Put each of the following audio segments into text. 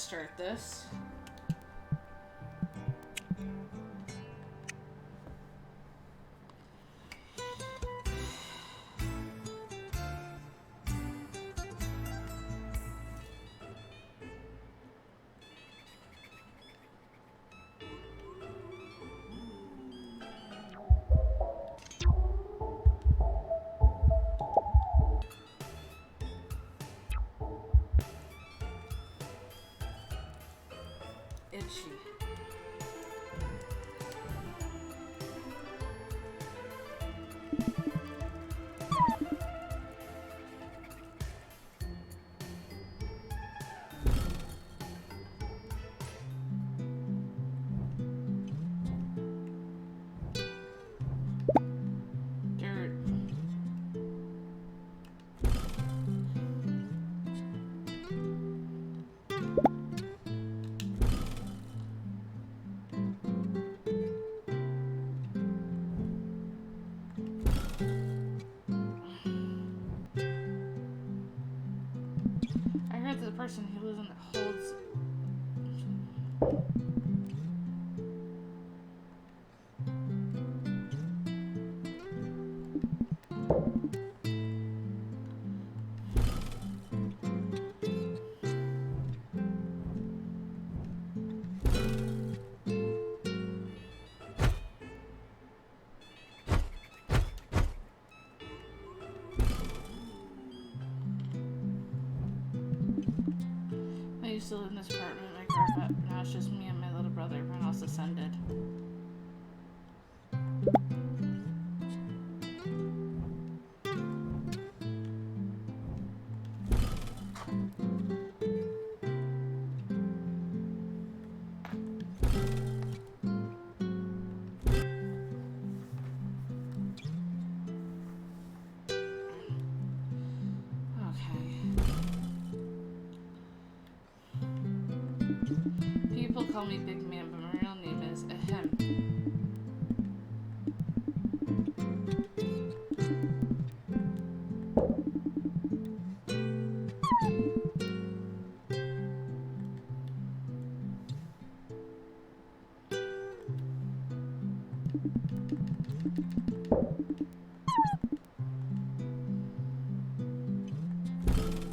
start this. Itchy. Dirt. I heard that the person who lives in the holds. I used to live in this apartment with my grandpa, but now it's just me and my little brother. Everyone else ascended. People call me Big Man, but my real name is Ahem.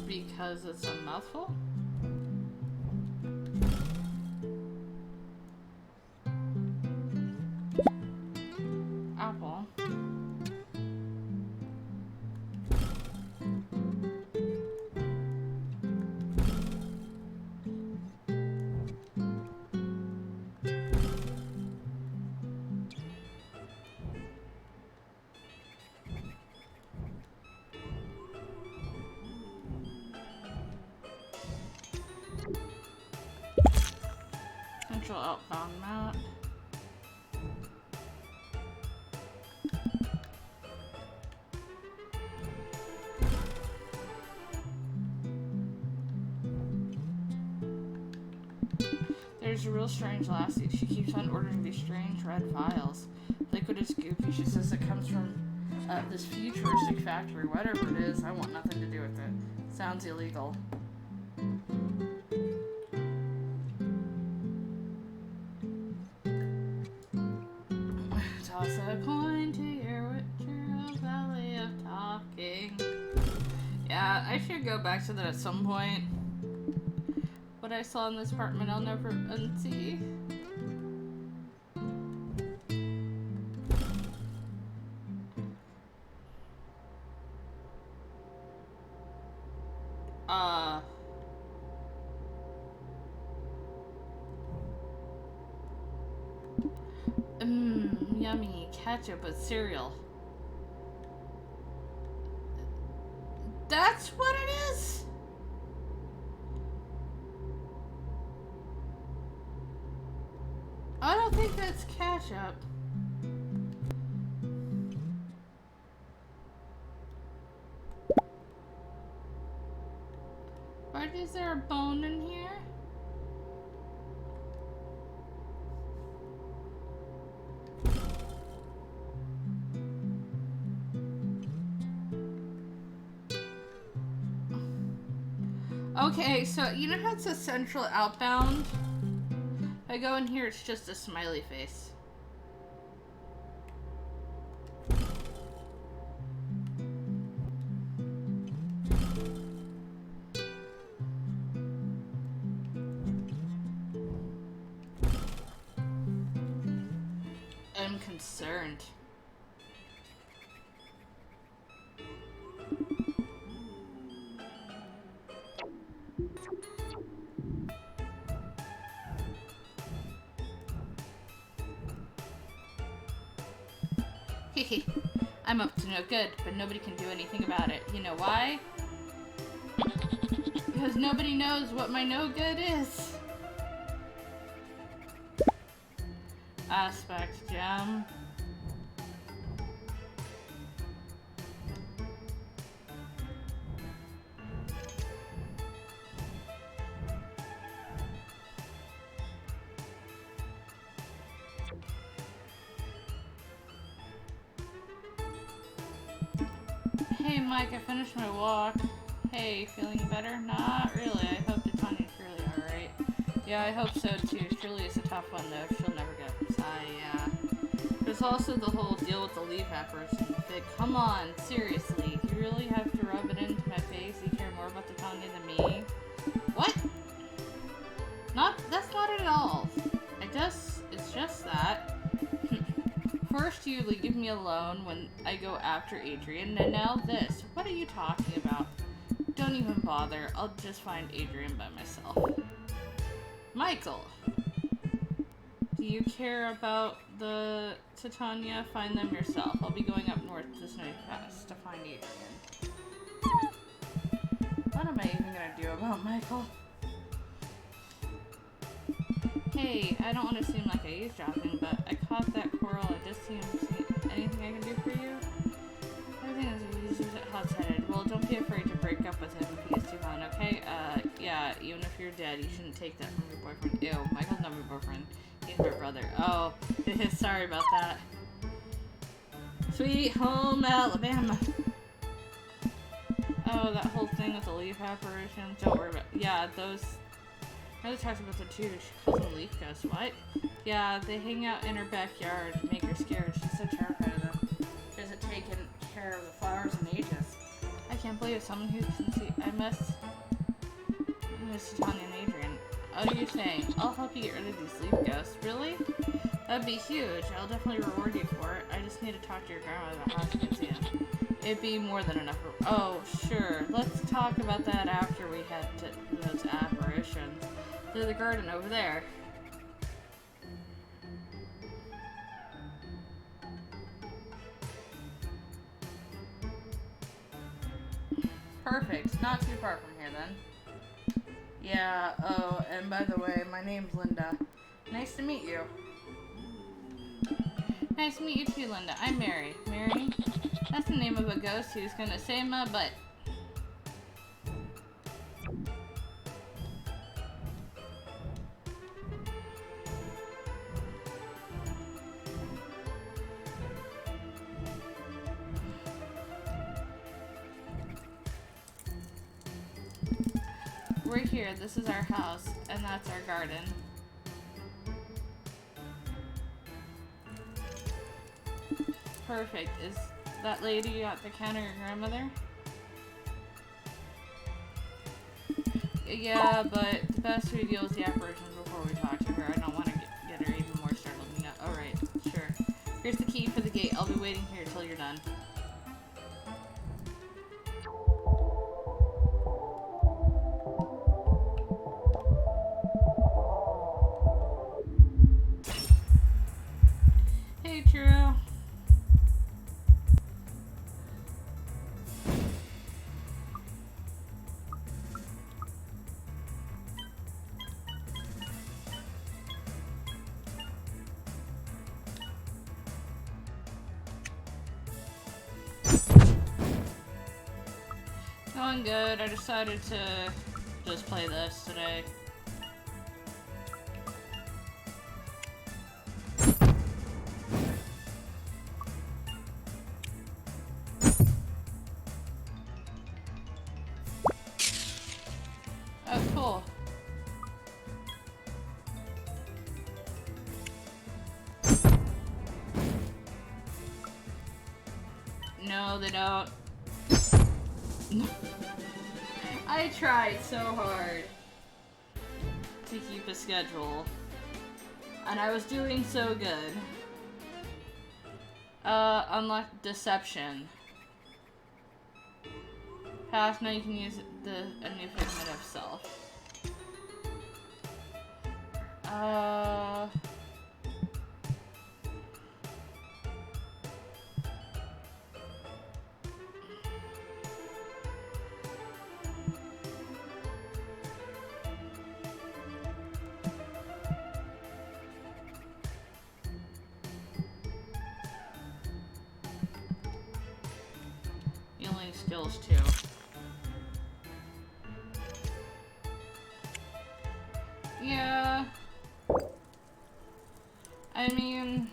Because it's a mouthful? Apple. Central outbound mount. There's a real strange lassie. She keeps on ordering these strange red vials. Liquid is goopy. She says it comes from this futuristic factory. Whatever it is, I want nothing to do with it. Sounds illegal. Toss a coin to your witcher valley of talking. Yeah, I should go back to that at some point. What I saw in this apartment, I'll never unsee. Yummy ketchup with cereal. That's what it is? I don't think that's ketchup. But is there a bone in here? Okay, so you know how it's a central outbound? If I go in here, it's just a smiley face. I'm concerned. Hehe, I'm up to no good, but nobody can do anything about it. You know why? Because nobody knows what my no good is. Aspect gem. Hey Mike, I finished my walk. Hey, feeling better? Not really. I hope that Tanya's really alright. Yeah, I hope so too. Shirley is a tough one though. She'll never get yeah. There's also the whole deal with the leaf apparition. But come on, seriously. Do you really have to rub it into my face? You care more about the Tanya than me? What? That's not it at all. It's just that. First you leave me alone when I go after Adrian, and now this. What are you talking about? Don't even bother. I'll just find Adrian by myself. Michael! Do you care about the Titania? Find them yourself. I'll be going up north to Snowy Pass to find Adrian. What am I even gonna do about Michael? Hey, I don't want to seem like I eavesdropping, but I caught that coral. I just see anything I can do for you? Everything is hot-headed. Well, don't be afraid to break up with him if he gets too fun, okay? Yeah, even if you're dead, you shouldn't take that from your boyfriend. Ew, Michael's not my boyfriend. He's my brother. Oh, sorry about that. Sweet home Alabama. Oh, that whole thing with the leaf apparitions. Don't worry about it. Yeah, those... Mother talks about them too. She calls them leaf ghosts. What? Yeah, they hang out in her backyard to make her scared. She's so terrified of them. She hasn't taken care of the flowers in ages. I can't believe someone who can see. I miss Tanya and Adrian. Oh, you're saying I'll help you get rid of these leaf ghosts? Really? That'd be huge. I'll definitely reward you for it. I just need to talk to your grandma about how she can see them. It'd be more than enough. Oh, sure. Let's talk about that after we head to those apparitions. Through the garden over there. Perfect. Not too far from here then. Yeah, oh, and by the way, my name's Linda. Nice to meet you. Nice to meet you too, Linda. I'm Mary. Mary? That's the name of a ghost who's gonna save my butt. We're here, this is our house, and that's our garden. Perfect. Is that lady at the counter your grandmother? Yeah, but the best we deal with the apparitions before we talk to her. I don't want to get her even more startled. No. Alright, sure. Here's the key for the gate. I'll be waiting here till you're done. Hey, True. Going good. I decided to just play this today. No, they don't. I tried so hard to keep a schedule, and I was doing so good. Unlock deception. Past, now you can use a new figment of self. Healing skills too. Yeah. I mean,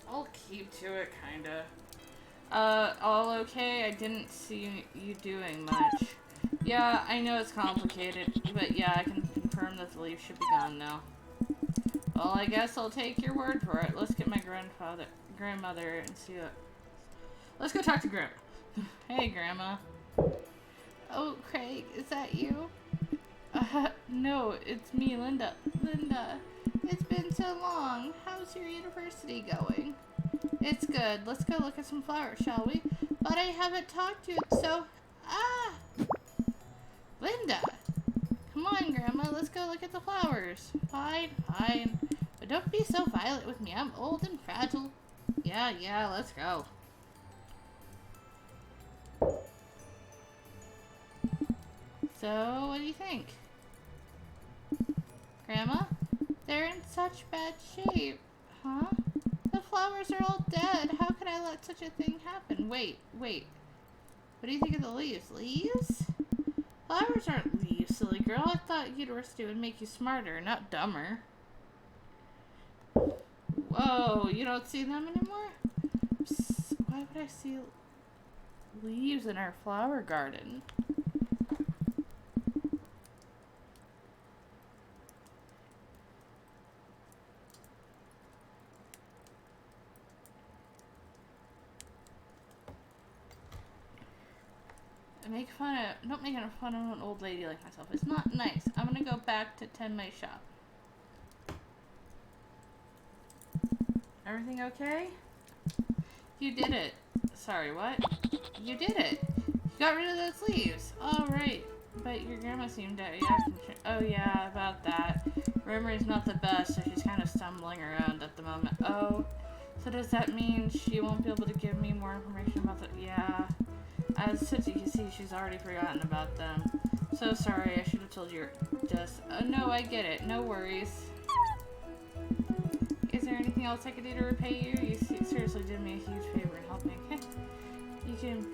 I'll keep to it, kinda. All okay? I didn't see you doing much. Yeah, I know it's complicated, but yeah, I can confirm that the leaf should be gone now. Well, I guess I'll take your word for it. Let's get my grandmother and see what... Let's go talk to Grandma. Hey, Grandma. Oh, Craig, is that you? No, it's me, Linda. Linda, it's been so long. How's your university going? It's good. Let's go look at some flowers, shall we? But I haven't talked to you, so... Ah! Linda! Come on, Grandma, let's go look at the flowers. Fine, fine. But don't be so violent with me. I'm old and fragile. Yeah, let's go. So, what do you think? Grandma? They're in such bad shape. Huh? The flowers are all dead. How could I let such a thing happen? Wait. What do you think of the leaves? Leaves? Flowers aren't leaves, silly girl. I thought university would make you smarter, not dumber. Whoa, you don't see them anymore? Psst, why would I see leaves in our flower garden? Don't make fun of an old lady like myself. It's not nice. I'm gonna go back to tend my shop. Everything okay? You did it. Sorry, what? You did it. You got rid of those leaves. All right. But your grandma seemed to oh yeah, about that. Memory's not the best, so she's kind of stumbling around at the moment. Oh, so does that mean she won't be able to give me more information about the... Yeah. As you can see, she's already forgotten about them. So sorry, I should have told you just... no, I get it. No worries. Is there anything else I could do to repay you? You seriously did me a huge favor in helping. You can...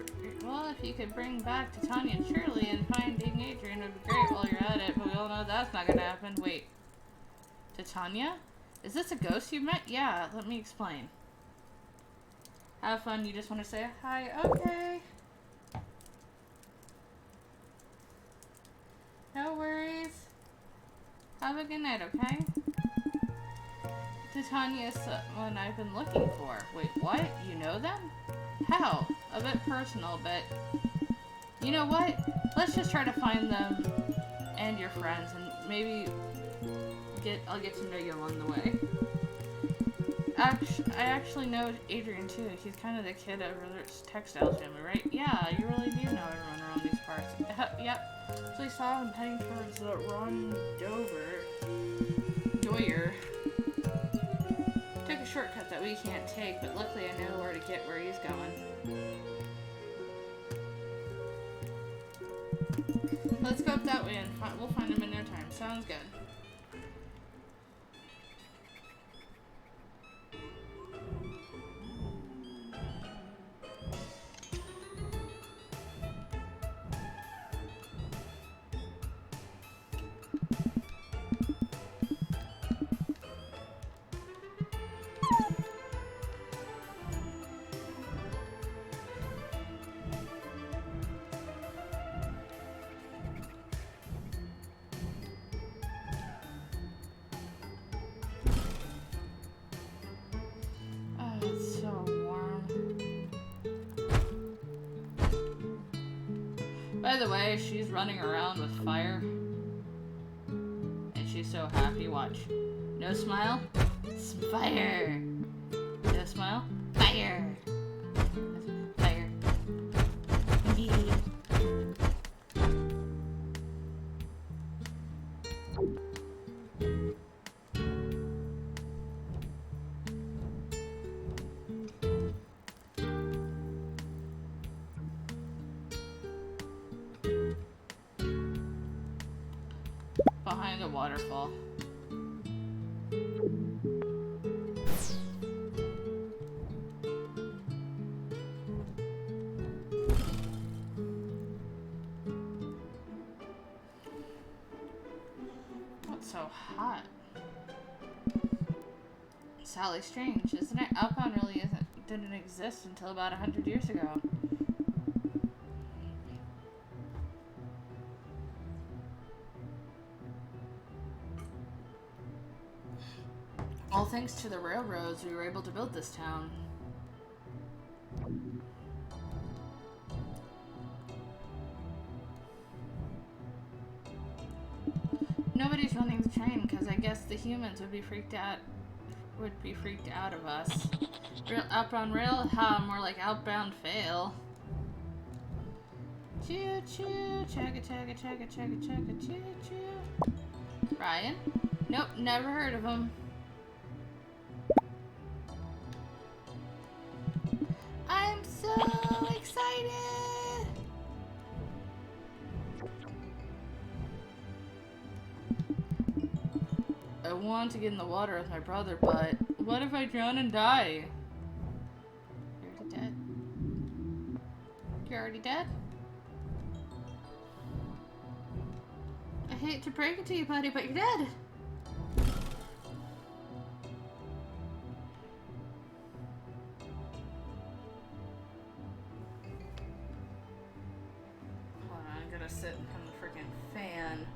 Well, if you could bring back Titania and Shirley and finding Adrian would be great while you're at it, but we all know that's not gonna happen. Wait. Titania? Is this a ghost you met? Yeah, let me explain. Have fun, you just want to say hi? Okay. No worries. Have a good night, okay? Titania's someone I've been looking for. Wait, what? You know them? How? A bit personal, but... You know what? Let's just try to find them and your friends, and maybe I'll get to know you along the way. I actually know Adrian, too. He's kind of the kid over the textiles family, right? Yeah, you really do know everyone around these parts. Yep. So I saw him heading towards the Doyer. Took a shortcut that we can't take, but luckily I know where to get where he's going. Let's go up that way and we'll find him in no time. Sounds good. By the way, she's running around with fire. And she's so happy. Watch. No smile? Fire! No smile? Fire! Fire. Behind a waterfall. What's so hot? Sally Strange, isn't it? Outbound really didn't exist until about 100 years ago. All thanks to the railroads, we were able to build this town. Nobody's running the train because I guess the humans would be freaked out of us. Outbound rail? Ha, more like outbound fail. Choo choo, chugga chugga chugga chugga chugga choo choo. Ryan? Nope, never heard of him. I'm so excited! I want to get in the water with my brother, but what if I drown and die? You're already dead. You're already dead? I hate to break it to you, buddy, but you're dead! Sit in front of the freaking fan.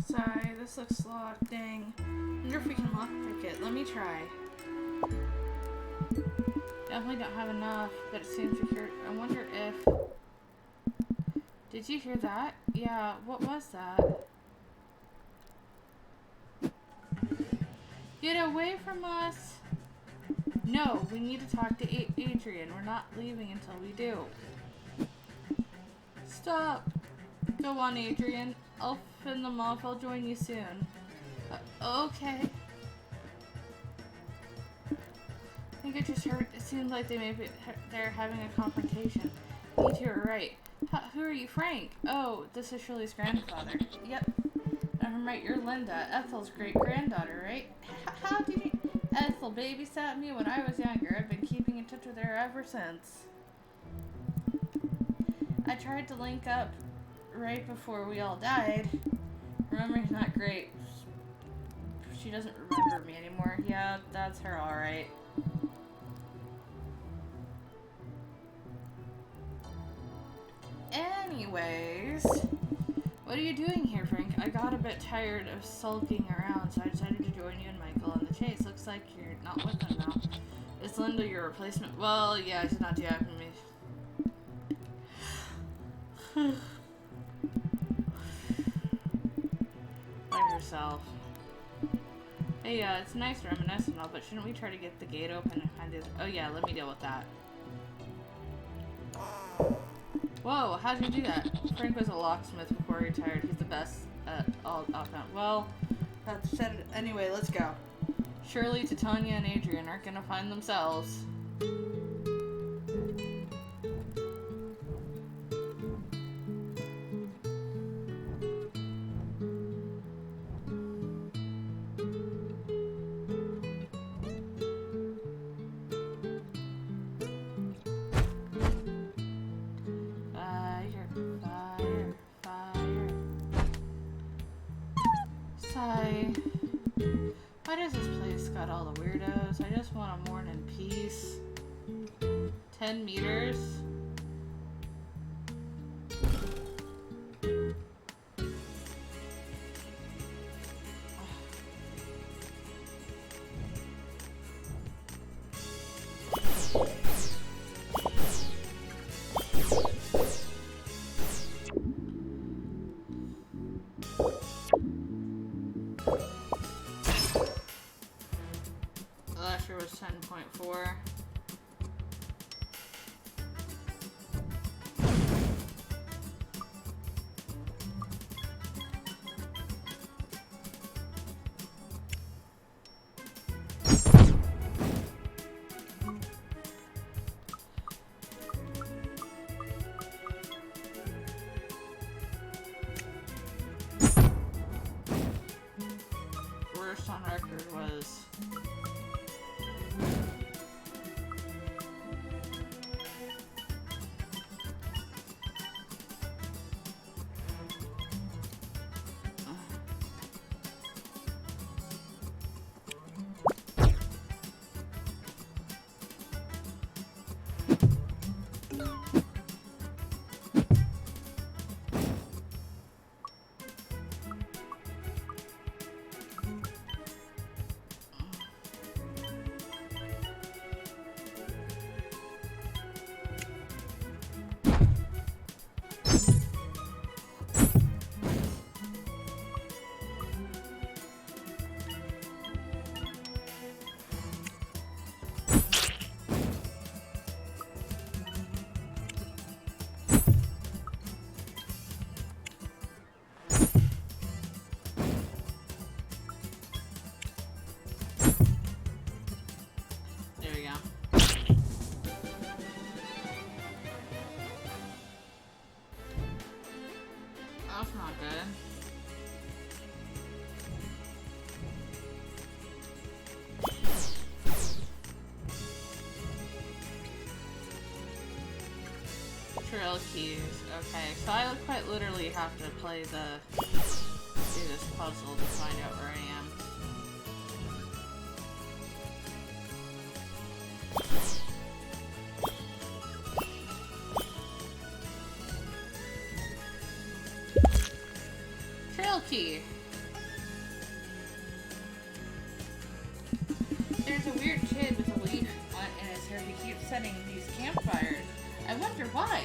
Sorry, this looks locked. Dang. I wonder if we can lockpick it. Let me try. Definitely don't have enough, but it seems secure. I wonder if... Did you hear that? Yeah, what was that? Get away from us! No, we need to talk to Adrian. We're not leaving until we do. Stop! Go on, Adrian. I'll fend them off. I'll join you soon. Okay. I think I just heard. It seems like they're having a confrontation. You two are right. Who are you, Frank? Oh, this is Shirley's grandfather. Yep. I'm right. You're Linda, Ethel's great-granddaughter, right? How did you? Ethel babysat me when I was younger. I've been keeping in touch with her ever since. I tried to link up right before we all died. Memory's not great. She doesn't remember me anymore. Yeah, that's her, alright. Anyways, what are you doing here, Frank? I got a bit tired of sulking around, so I decided to join you and Michael on the chase. Looks like you're not with them now. Is Linda your replacement? Well, yeah, she's not too happy with me. By herself. Hey, it's nice reminiscing and all, but shouldn't we try to get the gate open and find the other... Oh yeah, let me deal with that. Whoa, how'd you do that? Frank was a locksmith before he retired. He's the best at all outbound. Well, that said it. Anyway, let's go. Shirley, Titania, and Adrian aren't gonna find themselves. Why does this place got all the weirdos? I just want a morning peace. 10 meters? Last year was 10.4. Worst on record was there we go. That's not good. Trail keys. Okay, so I would quite literally have to play do this puzzle to find out where I am. Trail key. There's a weird kid with a leaf in his hair who keeps setting these campfires. I wonder why.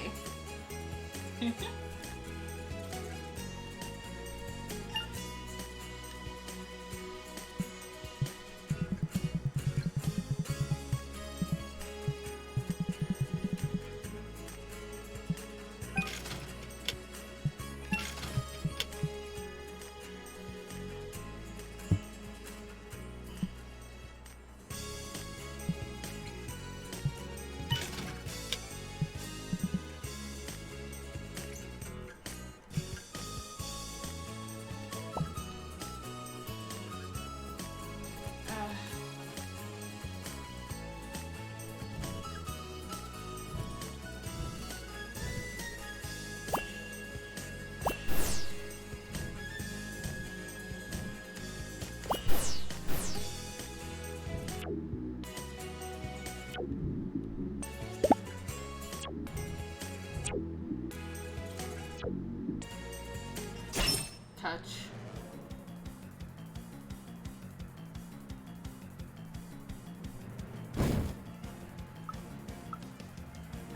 Touch.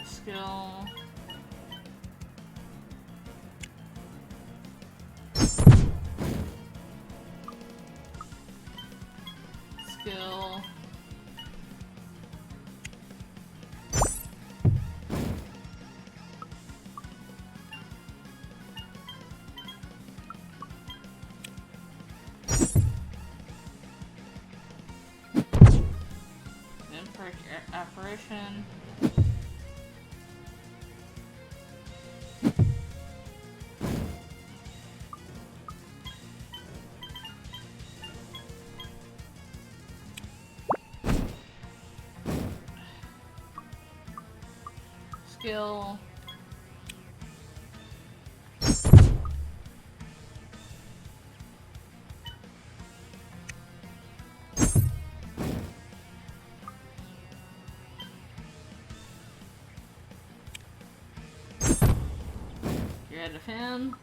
Skill. Break apparition. Skill. You're rid of him.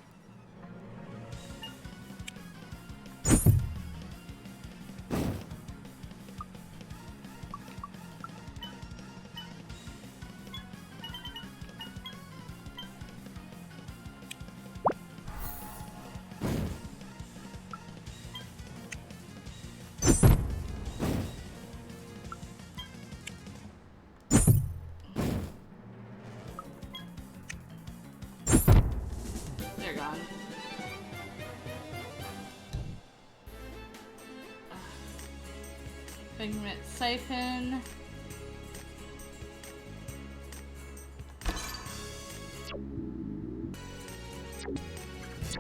They're gone. Pigment siphon.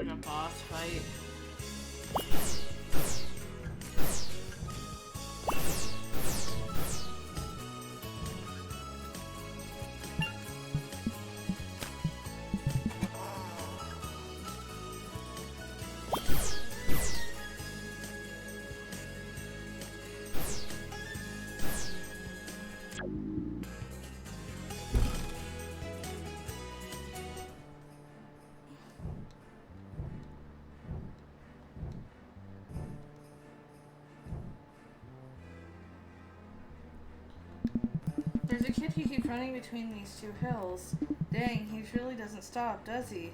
In a boss fight. There's a kid who keeps running between these two hills. Dang, he really doesn't stop, does he?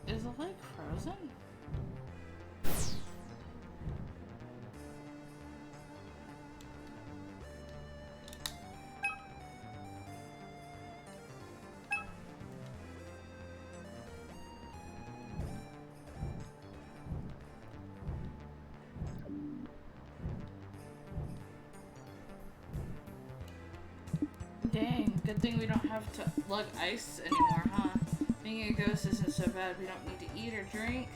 Is the lake frozen? Dang, good thing we don't have to lug ice anymore, huh? Being a ghost isn't so bad. We don't need to eat or drink.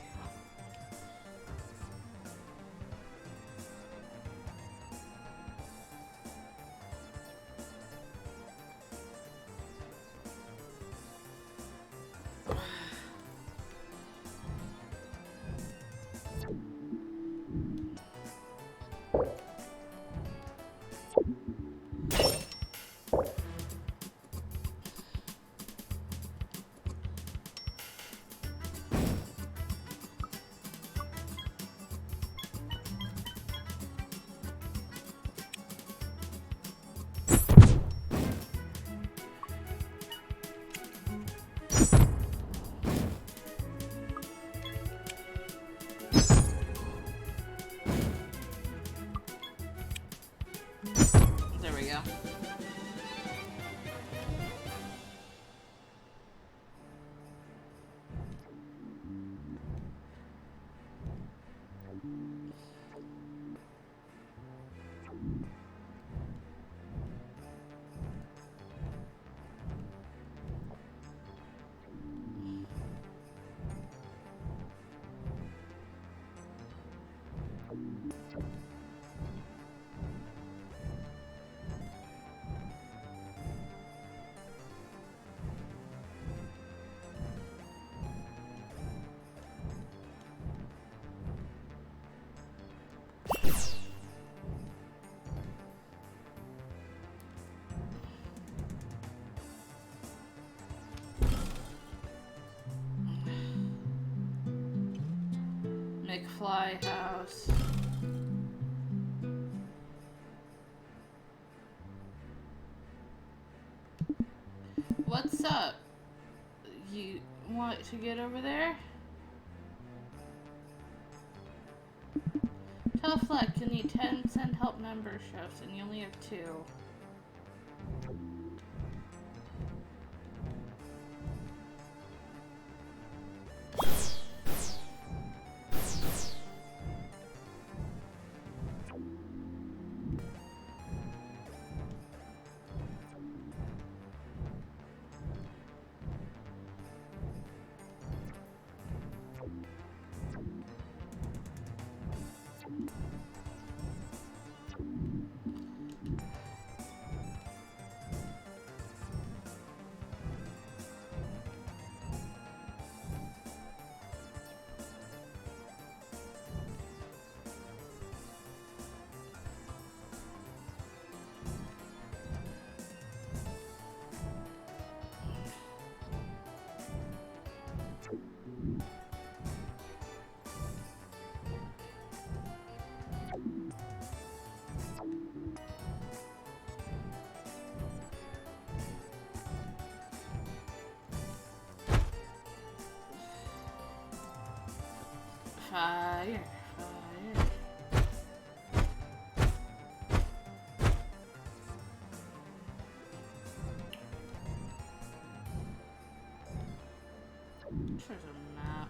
Fly house. What's up? You want to get over there? Tell Fleck you need 10 send help memberships and you only have 2. Fire, fire. There's a map.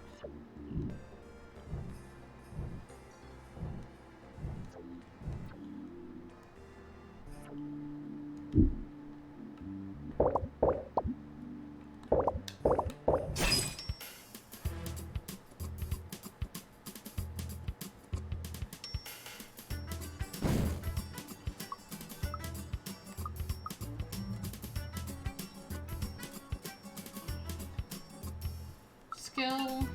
Skill.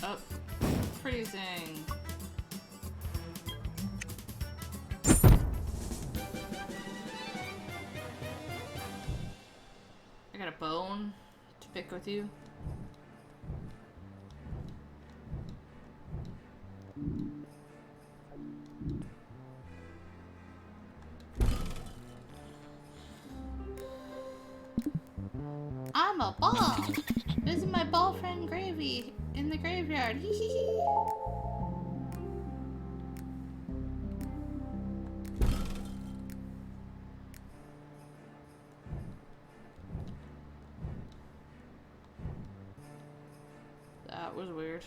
Oh, freezing. I got a bone to pick with you. I'm a ball. This is my ball friend Gravy in the graveyard. Hee hee hee. That was weird.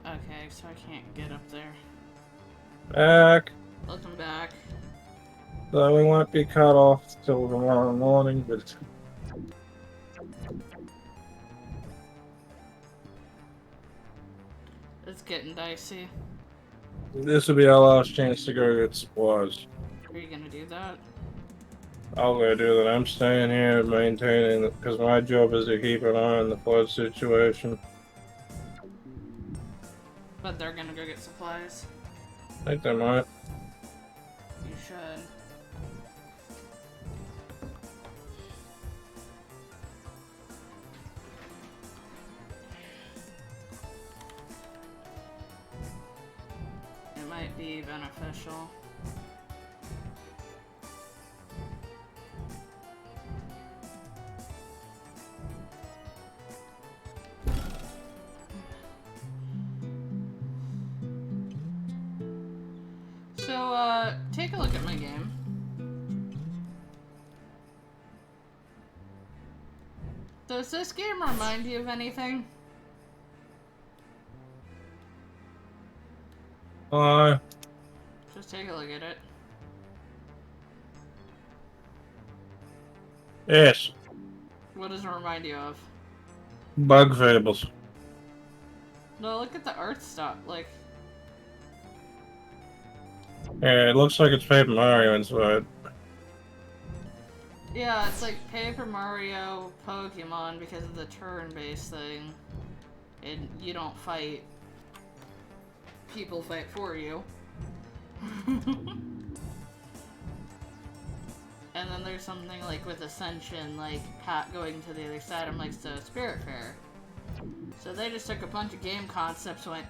Okay, so I can't get up there. Back. Welcome back. So we won't be cut off till tomorrow morning, but It's getting dicey. this will be our last chance to go get supplies. Are you gonna do that? I'll go do that. I'm staying here maintaining it because my job is to keep an eye on the flood situation. But they're gonna go get supplies. I think they might. You should. It might be beneficial. So, take a look at my game. Does this game remind you of anything? Hi. Just take a look at it. Yes. What does it remind you of? Bug fables. No, look at the art style. Like, Yeah, it looks like it's Paper Mario inside. yeah, it's like Paper Mario Pokemon because of the turn-based thing. And you don't fight. People fight for you. And then there's something like with Ascension, like Pat going to the other side. I'm like, so Spirit Fair. So they just took a bunch of game concepts and went.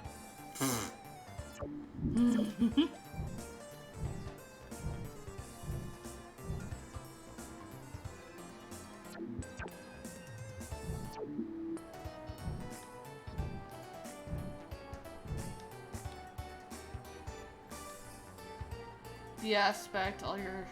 The aspect, all your...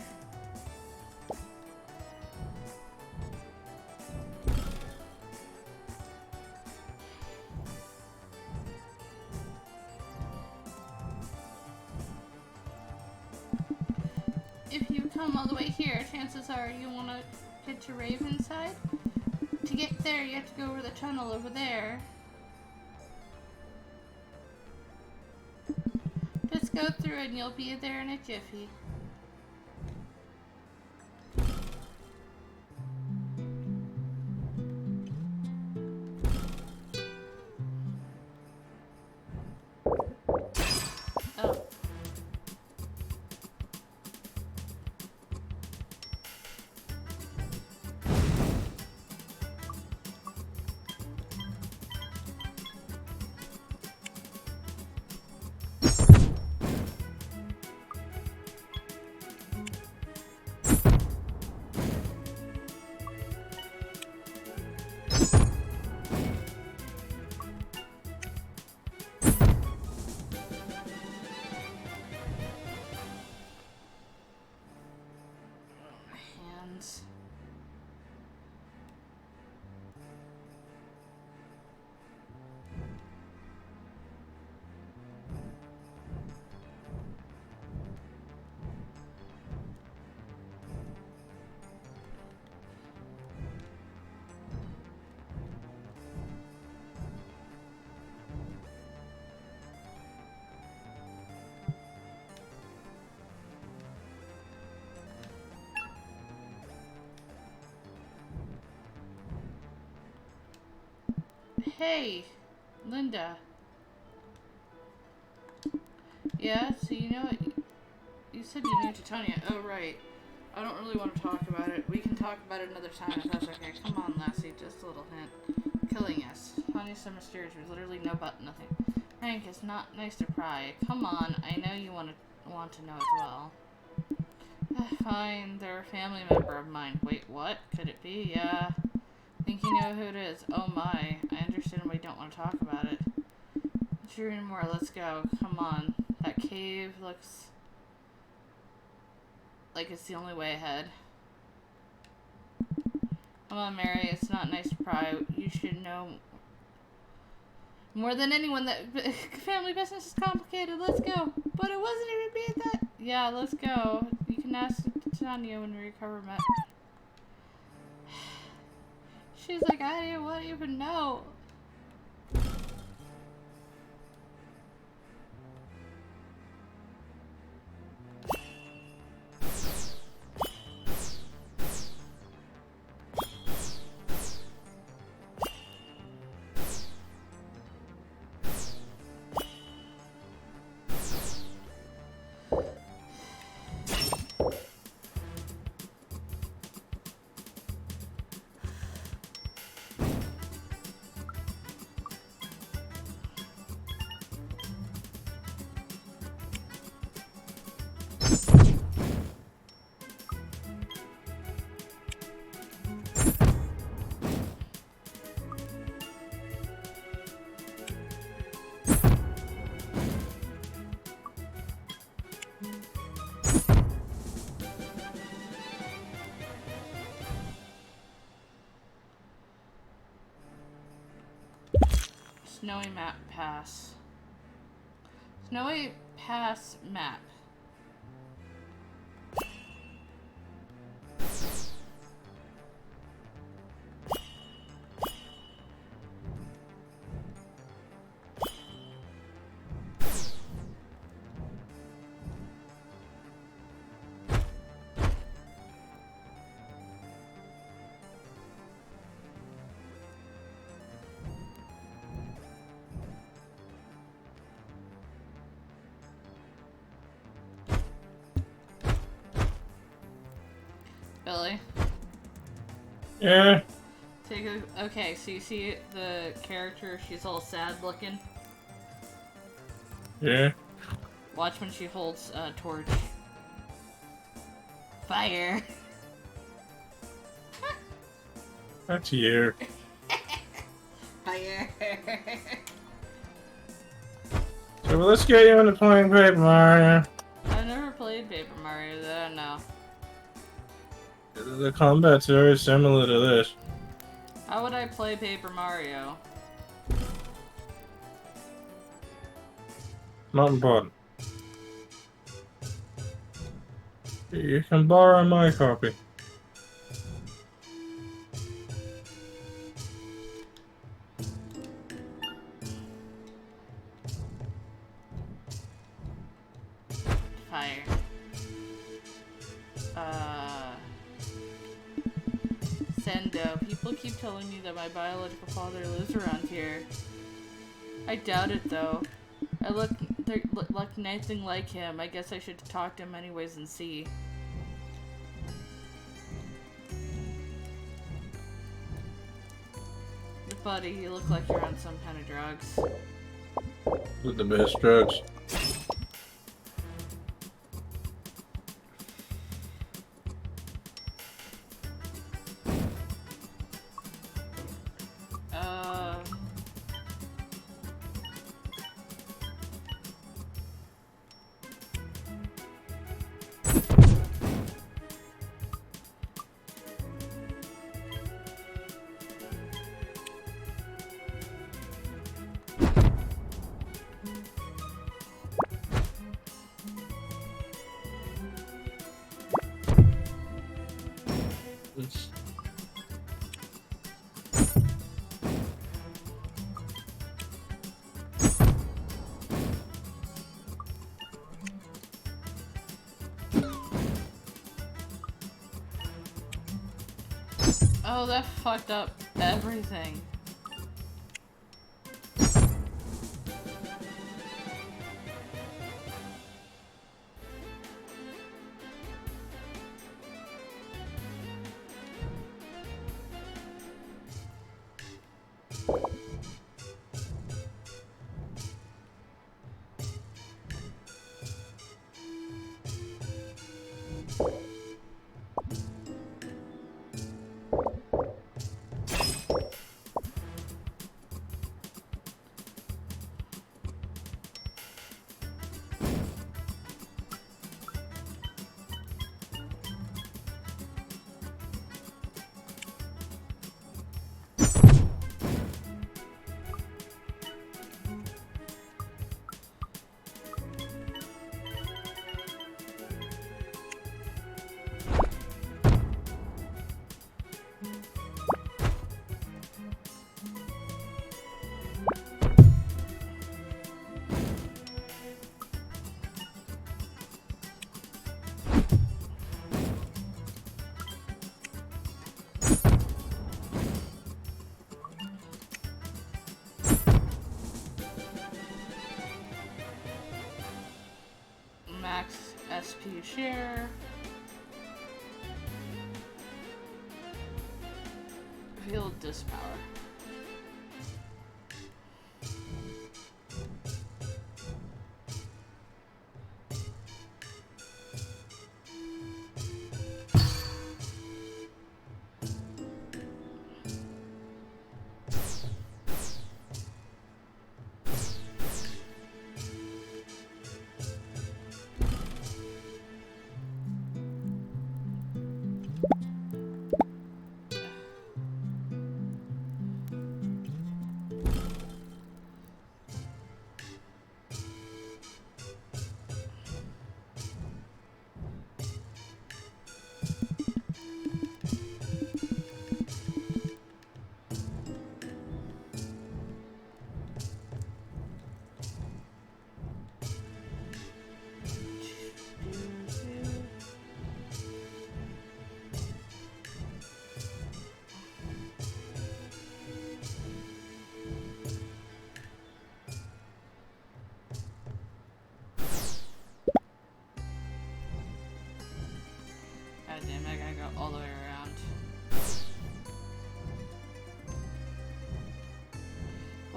If you come all the way here, chances are you want to get to Ravenside. To get there, you have to go over the tunnel over there. Just go through and you'll be there in a jiffy. Oh. Hands. Hey, Linda. Yeah, so you know what? You said you knew Titania. Oh, right. I don't really want to talk about it. We can talk about it another time if that's okay. Come on, Lassie. Just a little hint. Killing us. Honey's so mysterious. There's literally no but nothing. Frank, it's not nice to pry. Come on. I know you want to know as well. Fine. They're a family member of mine. Wait, what? Could it be? Yeah. Think you know who it is? Oh my. I understand why you don't want to talk about it. Sure anymore. Let's go. Come on. That cave looks like it's the only way ahead. Come on, Mary. It's not nice to pry. You should know more than anyone that family business is complicated. Let's go. But it wasn't even me at that. Yeah, let's go. You can ask Tanya when we recover Matt. She's like, I didn't want to even know. Snowy map pass. Snowy pass map. Billy? Yeah. Okay, so you see the character, she's all sad looking? Yeah. Watch when she holds a torch. Fire! That's you. Fire! So let's get you into playing Paper Mario. I've never played Paper Mario, though, I don't know. The combat's very similar to this. How would I play Paper Mario? Not important. You can borrow my copy. Fire. Sendo. People keep telling me that my biological father lives around here. I doubt it, though. I look nothing like him. I guess I should talk to him anyways and see. Buddy, you look like you're on some kind of drugs. With the best drugs. Oh, that fucked up everything. Max SP share. Field dispower.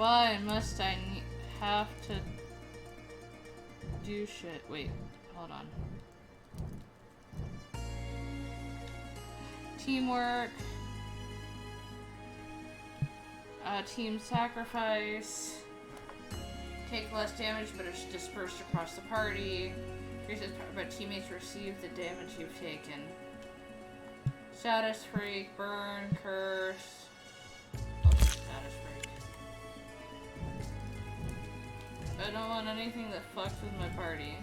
Why must I have to do shit? Wait, hold on. Teamwork. Team sacrifice. Take less damage, but it's dispersed across the party. But teammates receive the damage you've taken. Status freak, burn, curse. Status freak. I don't want anything that fucks with my party.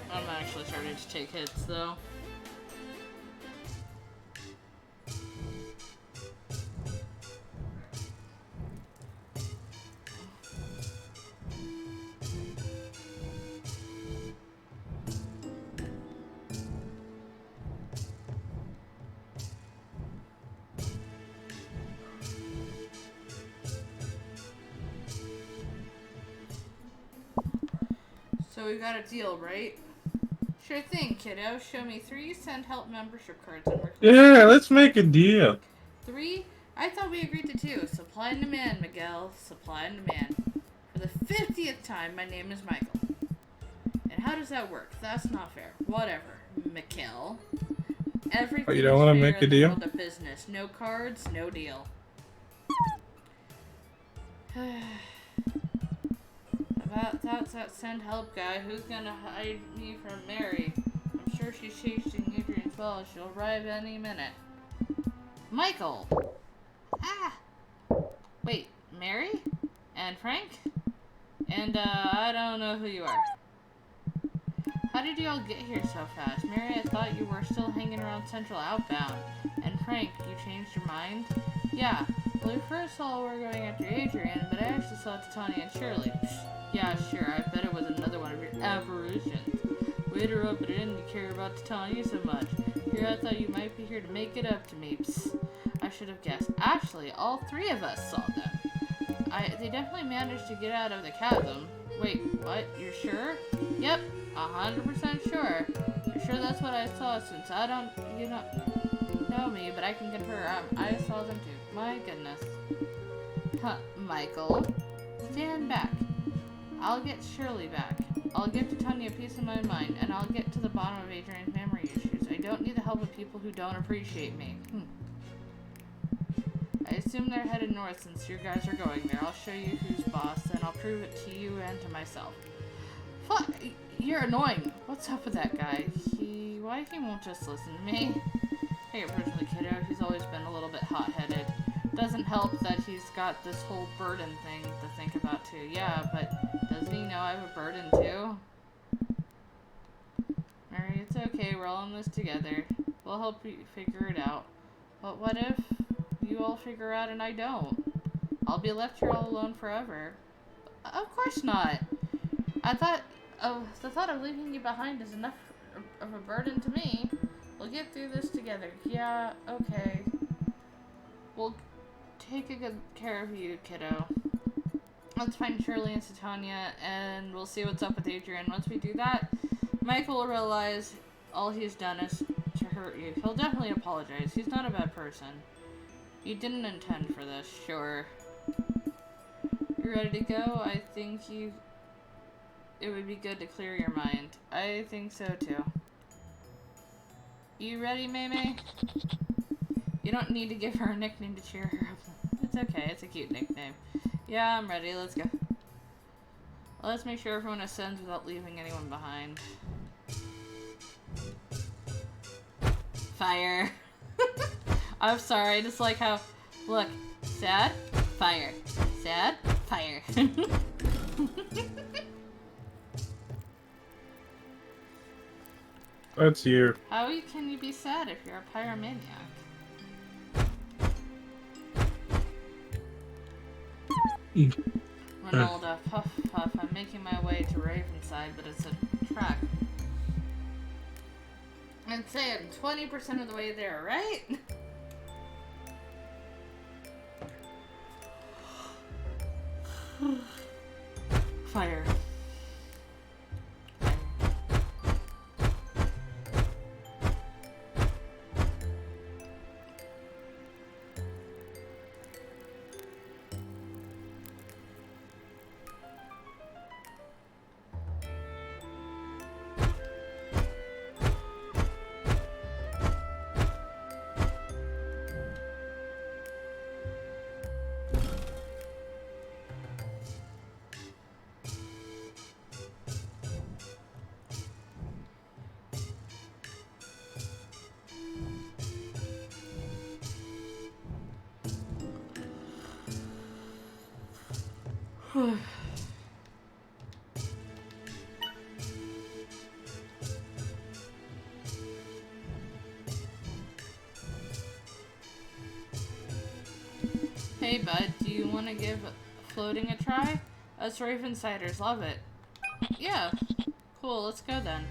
I'm actually starting to take hits though. So we got a deal, right? Sure thing, kiddo. Show me 3 send help membership cards and yeah, let's make a deal. 3? I thought we agreed to 2. Supply and demand, Miguel. Supply and demand. For the 50th time, my name is Michael. And how does that work? That's not fair. Whatever, Miguel. Everything you don't want to make a deal? World of business. No cards, no deal. That's that send help guy. Who's gonna hide me from Mary? I'm sure she's chasing Adrian's well. She'll arrive any minute. Michael! Ah! Wait, Mary? And Frank? And, I don't know who you are. How did you all get here so fast? Mary, I thought you were still hanging around Central Outbound. And Frank, you changed your mind? Yeah. Well, we first saw we were going after Adrian, but I actually saw Titania and Shirley. Yeah, sure, I bet it was another one of your aberrations. Way to rub it in, you care about Titania so much. Here, I thought you might be here to make it up to me. Psst. I should have guessed. Actually, all 3 of us saw them. They definitely managed to get out of the chasm. Wait, what? You're sure? Yep, 100% sure. I'm sure that's what I saw, since I don't, you know me, but I can confirm I saw them too. My goodness. Huh, Michael. Stand back. I'll get Shirley back. I'll give Titania a piece of my mind, and I'll get to the bottom of Adrian's memory issues. I don't need the help of people who don't appreciate me. I assume they're headed north since you guys are going there. I'll show you who's boss, and I'll prove it to you and to myself. Fuck! You're annoying. What's up with that guy? Why he won't just listen to me? Hey, originally, kiddo. He's always been a little bit hot-headed. Doesn't help that he's got this whole burden thing to think about too. Yeah, but doesn't he know I have a burden too? Mary, it's okay. We're all in this together. We'll help you figure it out. But what if you all figure out and I don't? I'll be left here all alone forever. Of course not. The thought of leaving you behind is enough of a burden to me. We'll get through this together. Yeah, okay. We'll take a good care of you, kiddo. Let's find Shirley and Titania, and we'll see what's up with Adrian. Once we do that, Michael will realize all he's done is to hurt you. He'll definitely apologize. He's not a bad person. You didn't intend for this, sure. you're ready to go, I think it would be good to clear your mind. I think so too. You ready, Maymay? You don't need to give her a nickname to cheer her up. It's okay, it's a cute nickname. Yeah, I'm ready, let's go. Let's make sure everyone ascends without leaving anyone behind. Fire. I'm sorry, I just like how... Look, sad, fire. Sad, fire. That's you. How can you be sad if you're a pyromaniac? Ronaldo, puff, puff. I'm making my way to Ravenside, but it's a trek. I'd say I'm 20% of the way there, right? Fire. Hey bud, do you want to give floating a try? Us Ravensiders love it. Yeah, cool, let's go then.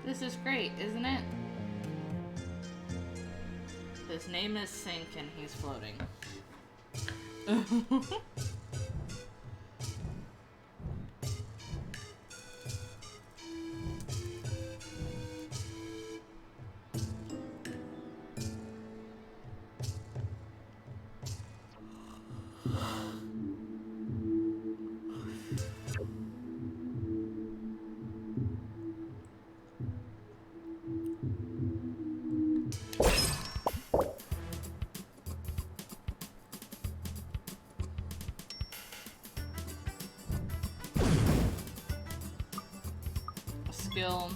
This is great, isn't it? His name is Sink and he's floating. Skill.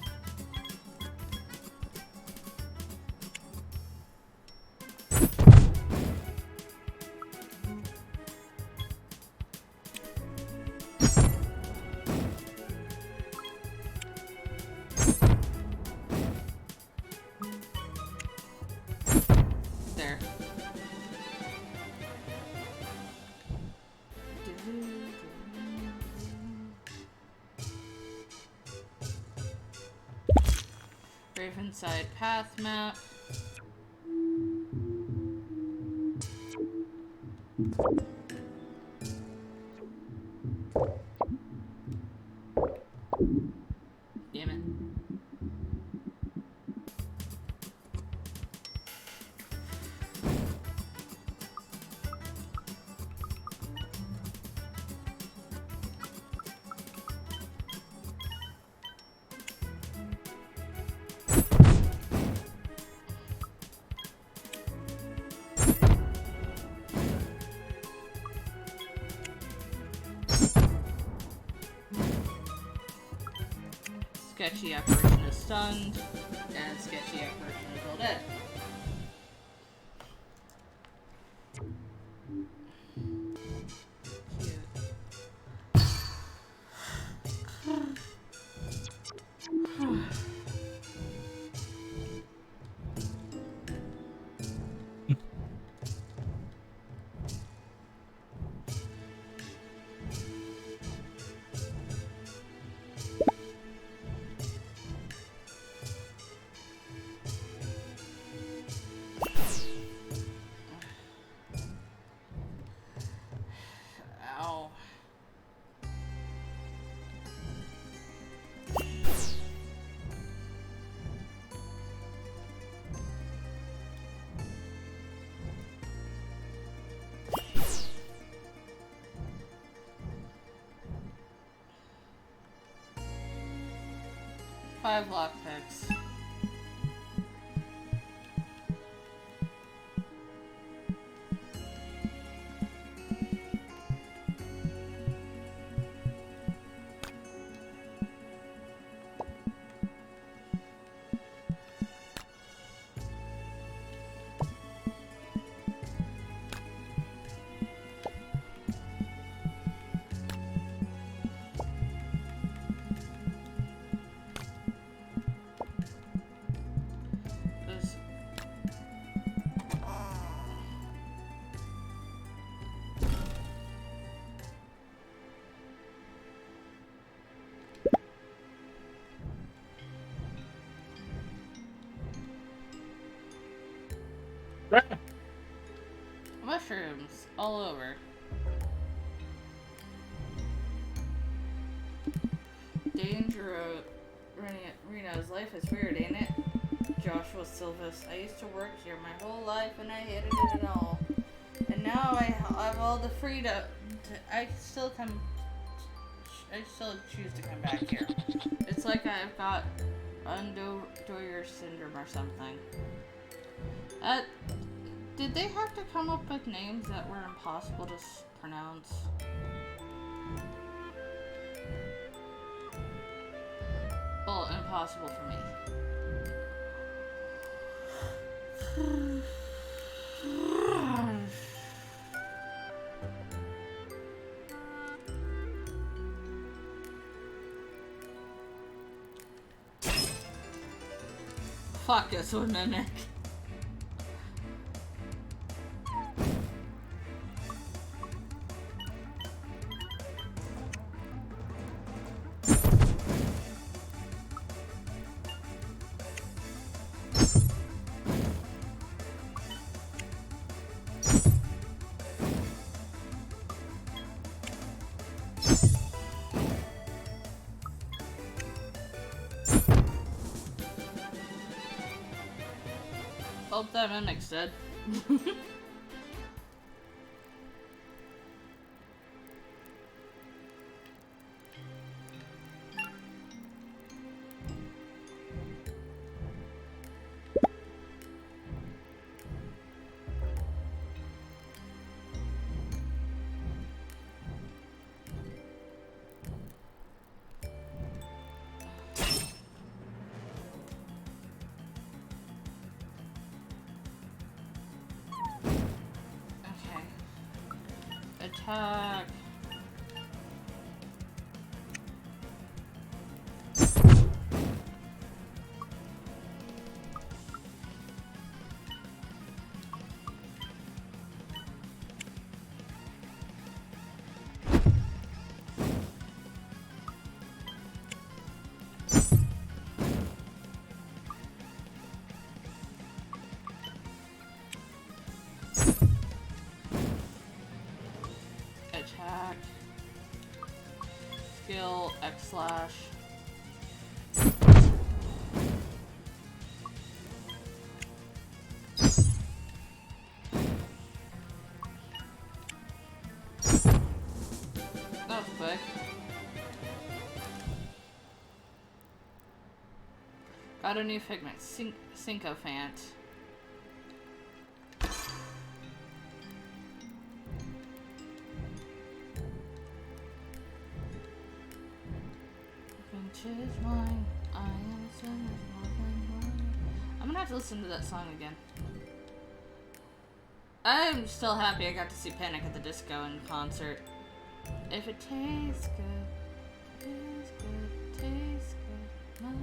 There. Ravenside path map. Damn it. Sketchy apparition is stunned, and sketchy apparition is all dead. 5 lockpicks. Mushrooms all over. Danger Reno's life is weird, ain't it? Joshua Silvis. I used to work here my whole life and I hated it at all. And now I have all the freedom. I still choose to come back here. It's like I've got Undoyer syndrome or something. Did they have to come up with names that were impossible to pronounce? Well, impossible for me. Fuck, it's a mimic. Hope that mimic's dead. Attack. Attack. Skill X/. That was quick. Got a new figment, Sycophant. Vintage wine, I am a sinner, I'm gonna have to listen to that song again. I'm still happy I got to see Panic at the Disco in concert. If it tastes good, tastes good, tastes good, no, no.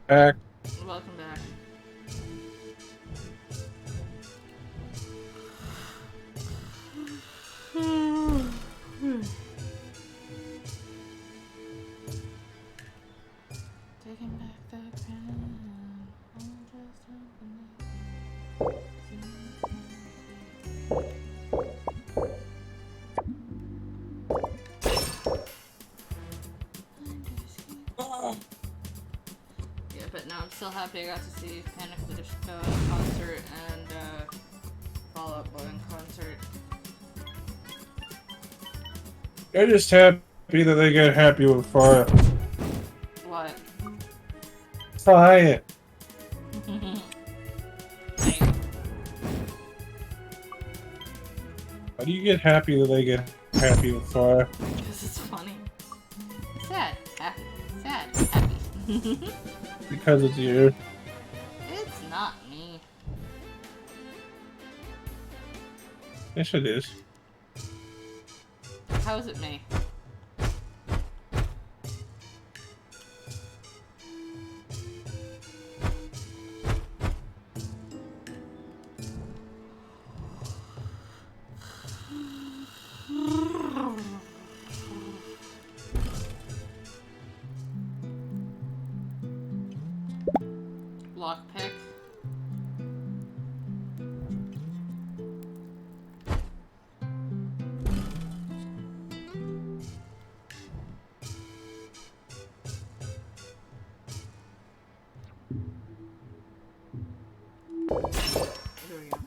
Back. Welcome back. Taking back the crown. Yeah, but no, I'm still happy I got to see Panic at the Disco in concert and Fall Out Boy in concert. They're just happy that they get happy with fire. What? Fire. How do you get happy that they get happy with fire? Because it's funny. Sad, happy, sad, happy. Because it's you. It's not me. Yes, it is. How is it me? Lockpick. There we go.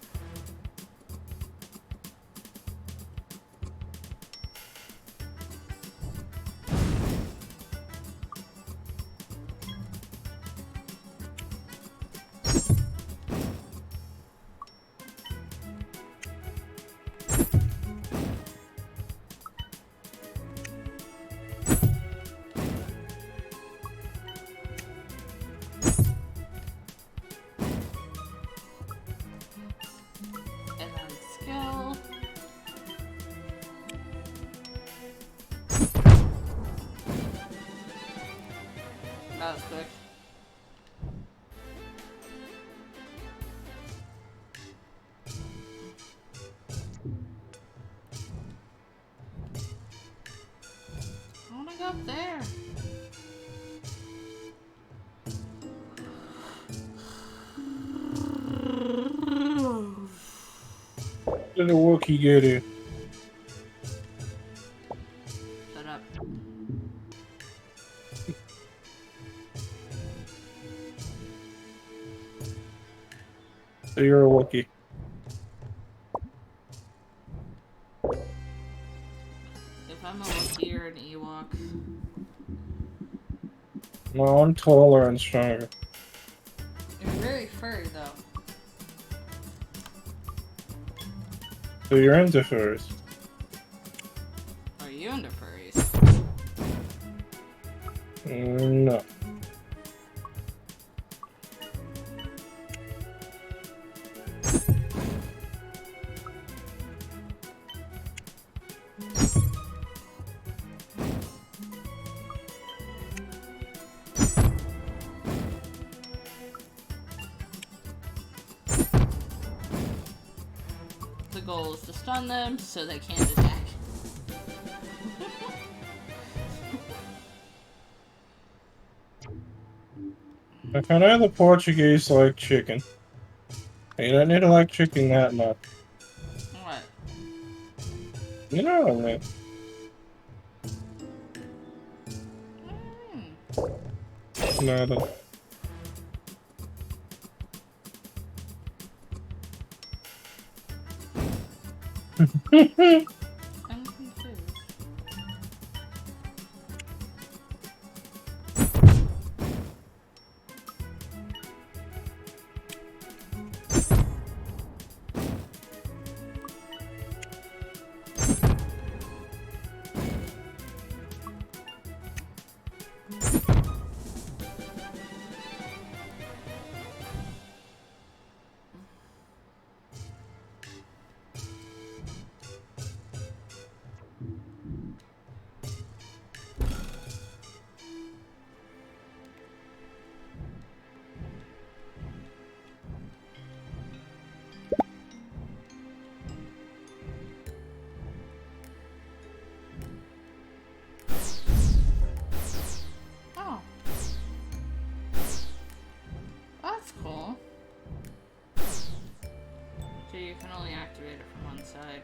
And then skill. That was quick. I wanna go up there. What did the Wookiee get in? Shut up. So you're a Wookiee. If I'm a Wookiee or an Ewok. Well, I'm taller and stronger. You're very furry though. So you're into furs. Are you into furries? No. The goal is to stun them so they can't attack. I found out the Portuguese like chicken. You don't need to like chicken that much. What? You know what I mean? Nada. I'm confused. So you can only activate it from one side.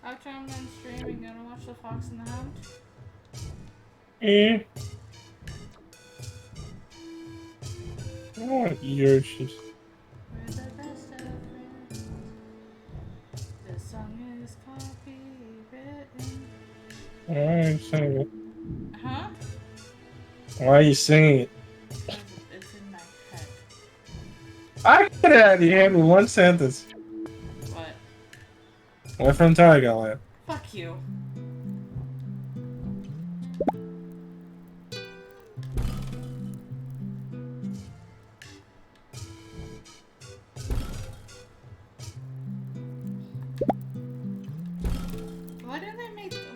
After I'm done streaming, you gonna watch The Fox and the Hound? Eh. I want Yoshi's. We're the best of friends. This song is copywritten. Why are you singing it? Huh? Why are you singing it? Because it's in my head. I get it out of your head with one sentence. What? My friend Ty got laugh. Fuck you.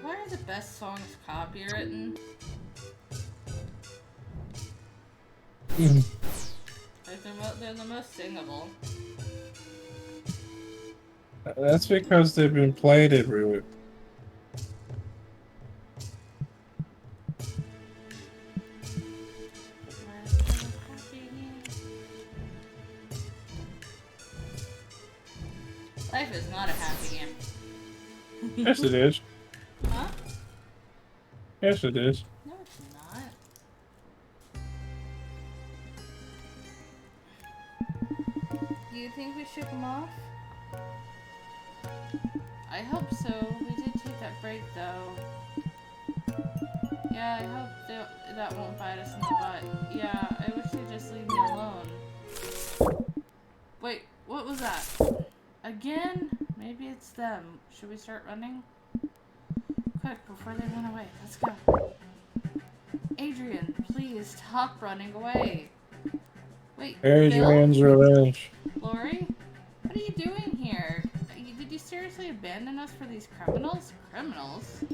Why are the best songs copywritten? Like they're the most singable. That's because they've been played everywhere. Life is not a happy game. Yes, it is. Huh? Yes, it is. No, it's not. Do you think we shook them off? I hope so. We did take that break, though. Yeah, I hope that won't bite us in the butt. Yeah, I wish they'd just leave me alone. Wait, what was that? Again? Maybe it's them. Should we start running? Quick, before they run away. Let's go. Adrian, please stop running away. Wait, Adrian's revenge. Lori? What are you doing here? Did you seriously abandon us for these criminals? Criminals?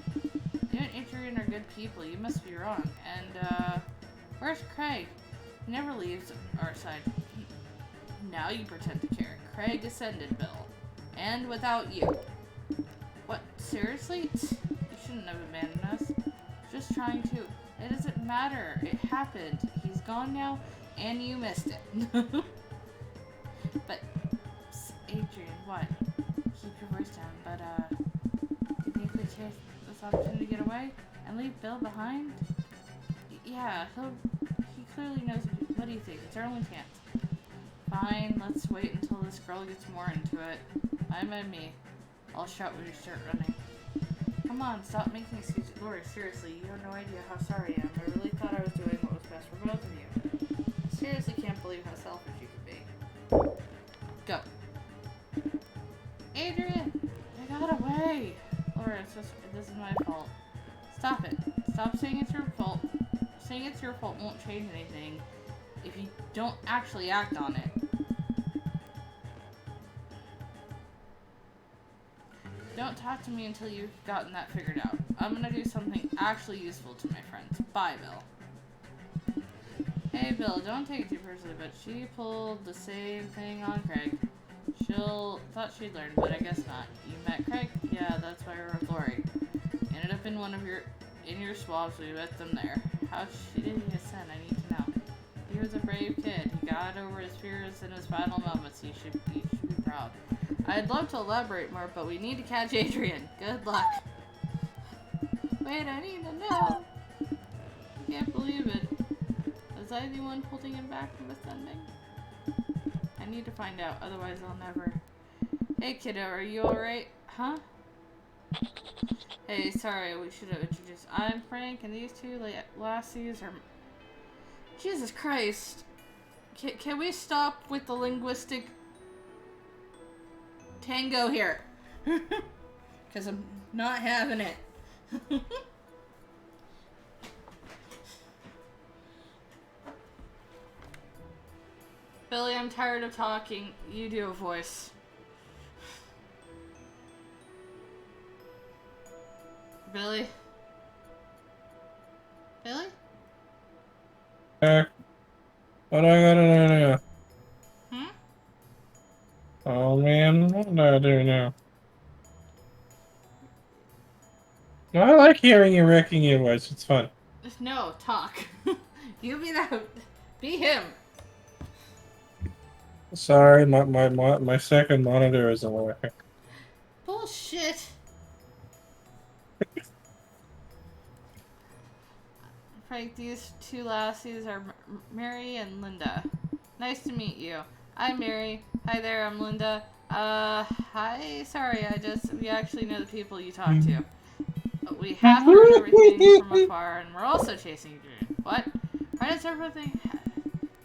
You and Adrian are good people. You must be wrong. And, where's Craig? He never leaves our side. Now you pretend to care. Craig ascended, Bill. And without you. What? Seriously? You shouldn't have abandoned us. Just trying to. It doesn't matter. It happened. He's gone now, and you missed it. But, Adrian, what? Keep your voice down, but, you think we take this opportunity to get away and leave Bill behind? Yeah, he clearly knows. What do you think? It's our only chance. Fine, let's wait until this girl gets more into it. I'm on me. I'll shout when you start running. Come on, stop making excuses. Lori, seriously, you have no idea how sorry I am. I really thought I was doing what was best for both of you. I seriously can't believe how selfish you could be. Go. Adrian! I got away! Laura, this is my fault. Stop it. Stop saying it's your fault. Saying it's your fault won't change anything if you don't actually act on it. Don't talk to me until you've gotten that figured out. I'm gonna do something actually useful to my friends. Bye, Bill. Hey, Bill, don't take it too personally, but she pulled the same thing on Craig. Thought she'd learn, but I guess not. You met Craig? Yeah, that's why we're with Lori. Ended up in in your swabs, we met them there. How she did he ascend? I need to know. He was a brave kid. He got over his fears in his final moments. He should be proud. I'd love to elaborate more, but we need to catch Adrian. Good luck. Wait, I need to know. I can't believe it. Was I the one holding him back from ascending? I need to find out, otherwise I'll never. Hey kiddo, are you alright? Huh? Hey, sorry, we should have introduced. I'm Frank, and these two lassies are. Jesus Christ! Can we stop with the linguistic tango here? Because I'm not having it. Billy, I'm tired of talking. You do a voice. Billy? Billy? What I gotta do now? Hmm? Oh man, what do I do now? I like hearing you wrecking your voice. It's fun. No, talk. You be that. Be him. Sorry, my second monitor isn't working. Bullshit. Frank, these two lassies are Mary and Linda. Nice to meet you. I'm Mary. Hi there, I'm Linda. Hi. Sorry, we actually know the people you talk to. We have heard everything from afar, and we're also chasing Adrian. What? Why does everything...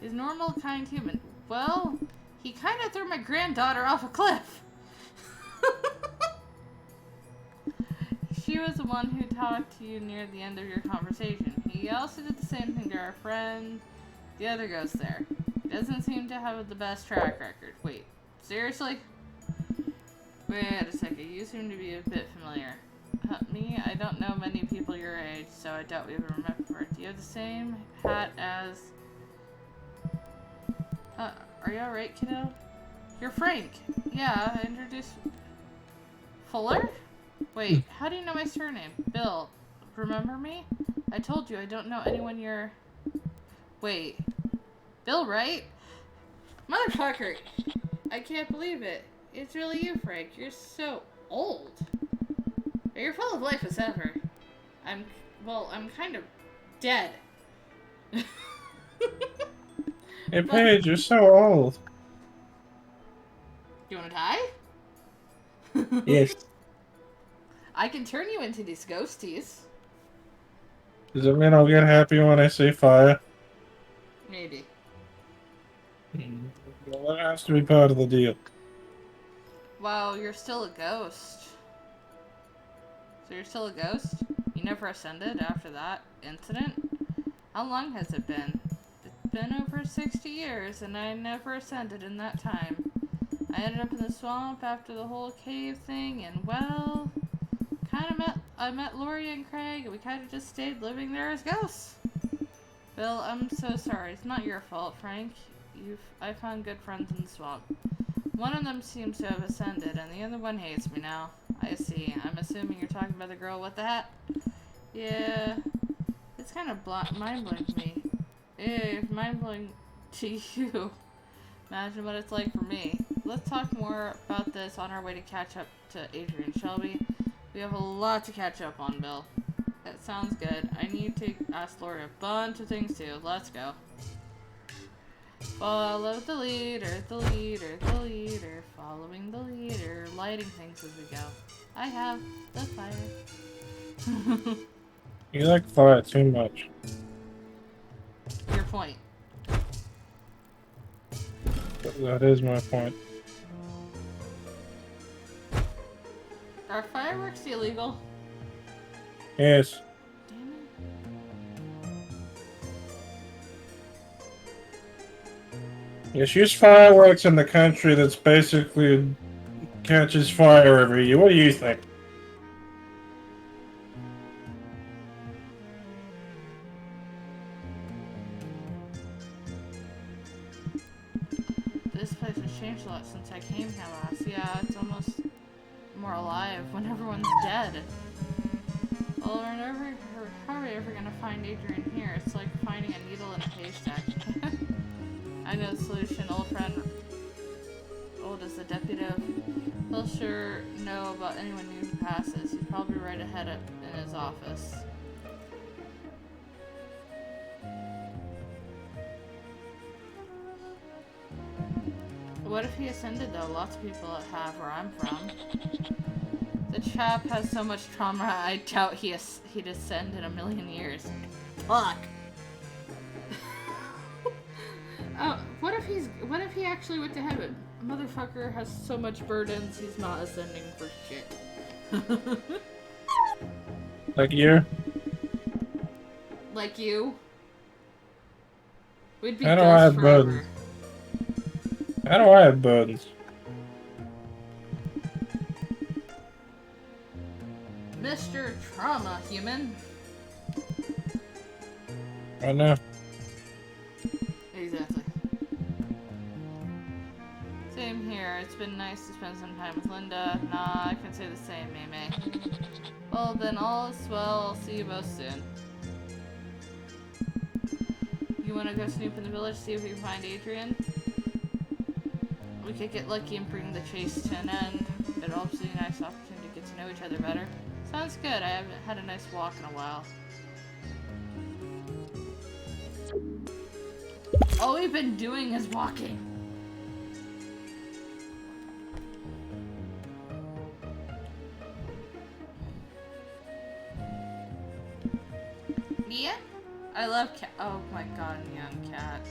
Is normal, kind human? Well, he kind of threw my granddaughter off a cliff. She was the one who talked to you near the end of your conversation. He also did the same thing to our friend, the other ghost there. He doesn't seem to have the best track record. Wait, seriously? Wait a second, you seem to be a bit familiar. Me? I don't know many people your age, so I doubt we ever remember. Do you have the same hat as... are you alright, kiddo? You're Frank. Yeah, I introduced... Fuller? Wait, how do you know my surname? Bill. Remember me? I told you I don't know anyone your... Wait. Bill, right? Motherfucker! I can't believe it. It's really you, Frank. You're so old. You're full of life as ever. I'm kind of dead. Hey, Paige, you're so old. You wanna die? Yes. I can turn you into these ghosties. Does it mean I'll get happy when I see fire? Maybe. Well, that has to be part of the deal. Wow, you're still a ghost. So you're still a ghost? You never ascended after that incident? How long has it been? It's been over 60 years, and I never ascended in that time. I ended up in the swamp after the whole cave thing, and well... I met Lori and Craig, and we kind of just stayed living there as ghosts. Bill, I'm so sorry. It's not your fault, Frank. I found good friends in the swamp. One of them seems to have ascended, and the other one hates me now. I see. I'm assuming you're talking about the girl with the hat? Yeah. It's kind of mind-blowing to me. Mind-blowing to you. Imagine what it's like for me. Let's talk more about this on our way to catch up to Adrian, shall we? We have a lot to catch up on, Bill. That sounds good. I need to ask Lori a bunch of things too. Let's go. Follow the leader, the leader, the leader. Following the leader. Lighting things as we go. I have the fire. You like fire too much. Your point. That is my point. Are fireworks illegal? Yes. Damn it. Yes, use fireworks in the country that's basically catches fire every year. What do you think? This place has changed a lot since I came here last. Yeah, it's almost more alive when everyone's dead. Well, how are we ever gonna find Adrian here? It's like finding a needle in a haystack. I know the solution. Old as the deputy. He'll sure know about anyone new who passes. He's probably right ahead up in his office. What if he ascended though? Lots of people have where I'm from. The chap has so much trauma, I doubt he'd ascend in a million years. Fuck. What if he actually went to heaven? Motherfucker has so much burdens, he's not ascending for shit. Like you? Like you? We'd be How do I have forever. burdens? How do I have burdens? Mr. Trauma Human. I know. Exactly. Same here. It's been nice to spend some time with Linda. Nah, I can say the same, Meme. Well, then all is well. I'll see you both soon. want to go snoop in the village, see if we can find Adrian? We could get lucky and bring the chase to an end. It'll also be a nice opportunity to get to know each other better. Sounds good. I haven't had a nice walk in a while. All we've been doing is walking. Neon? I love cat. Oh my god, Neon cat.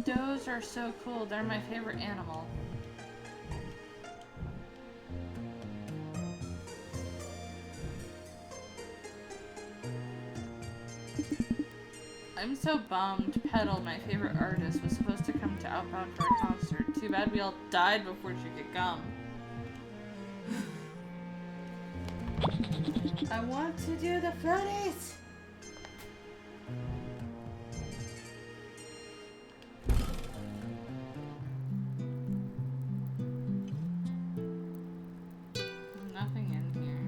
Does are so cool. They're my favorite animal. I'm so bummed. Petal, my favorite artist, was supposed to come to Outbound for a concert. Too bad we all died before she could come. I want to do the floaties! Nothing in here.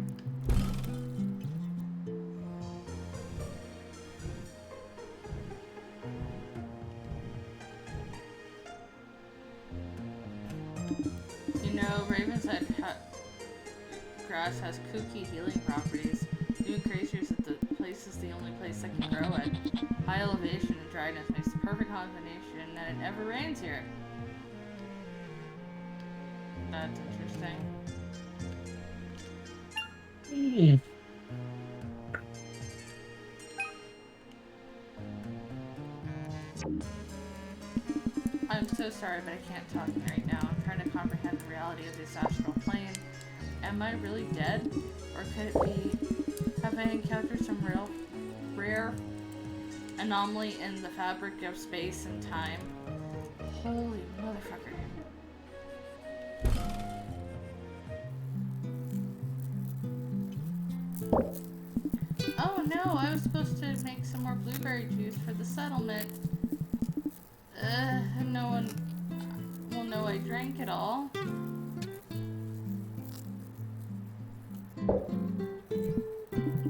You know, Ravenshead grass has kooky healing properties. Even crazier is that the place is the only place that can grow it. High elevation and dryness makes the perfect combination, and it never rains here. That's interesting. I'm so sorry, but I can't talk right now. I'm trying to comprehend the reality of this astral plane. Am I really dead? Or could it be... Have I encountered some rare anomaly in the fabric of space and time? Holy motherfucker. Oh no, I was supposed to make some more blueberry juice for the settlement. No one will know I drank it all.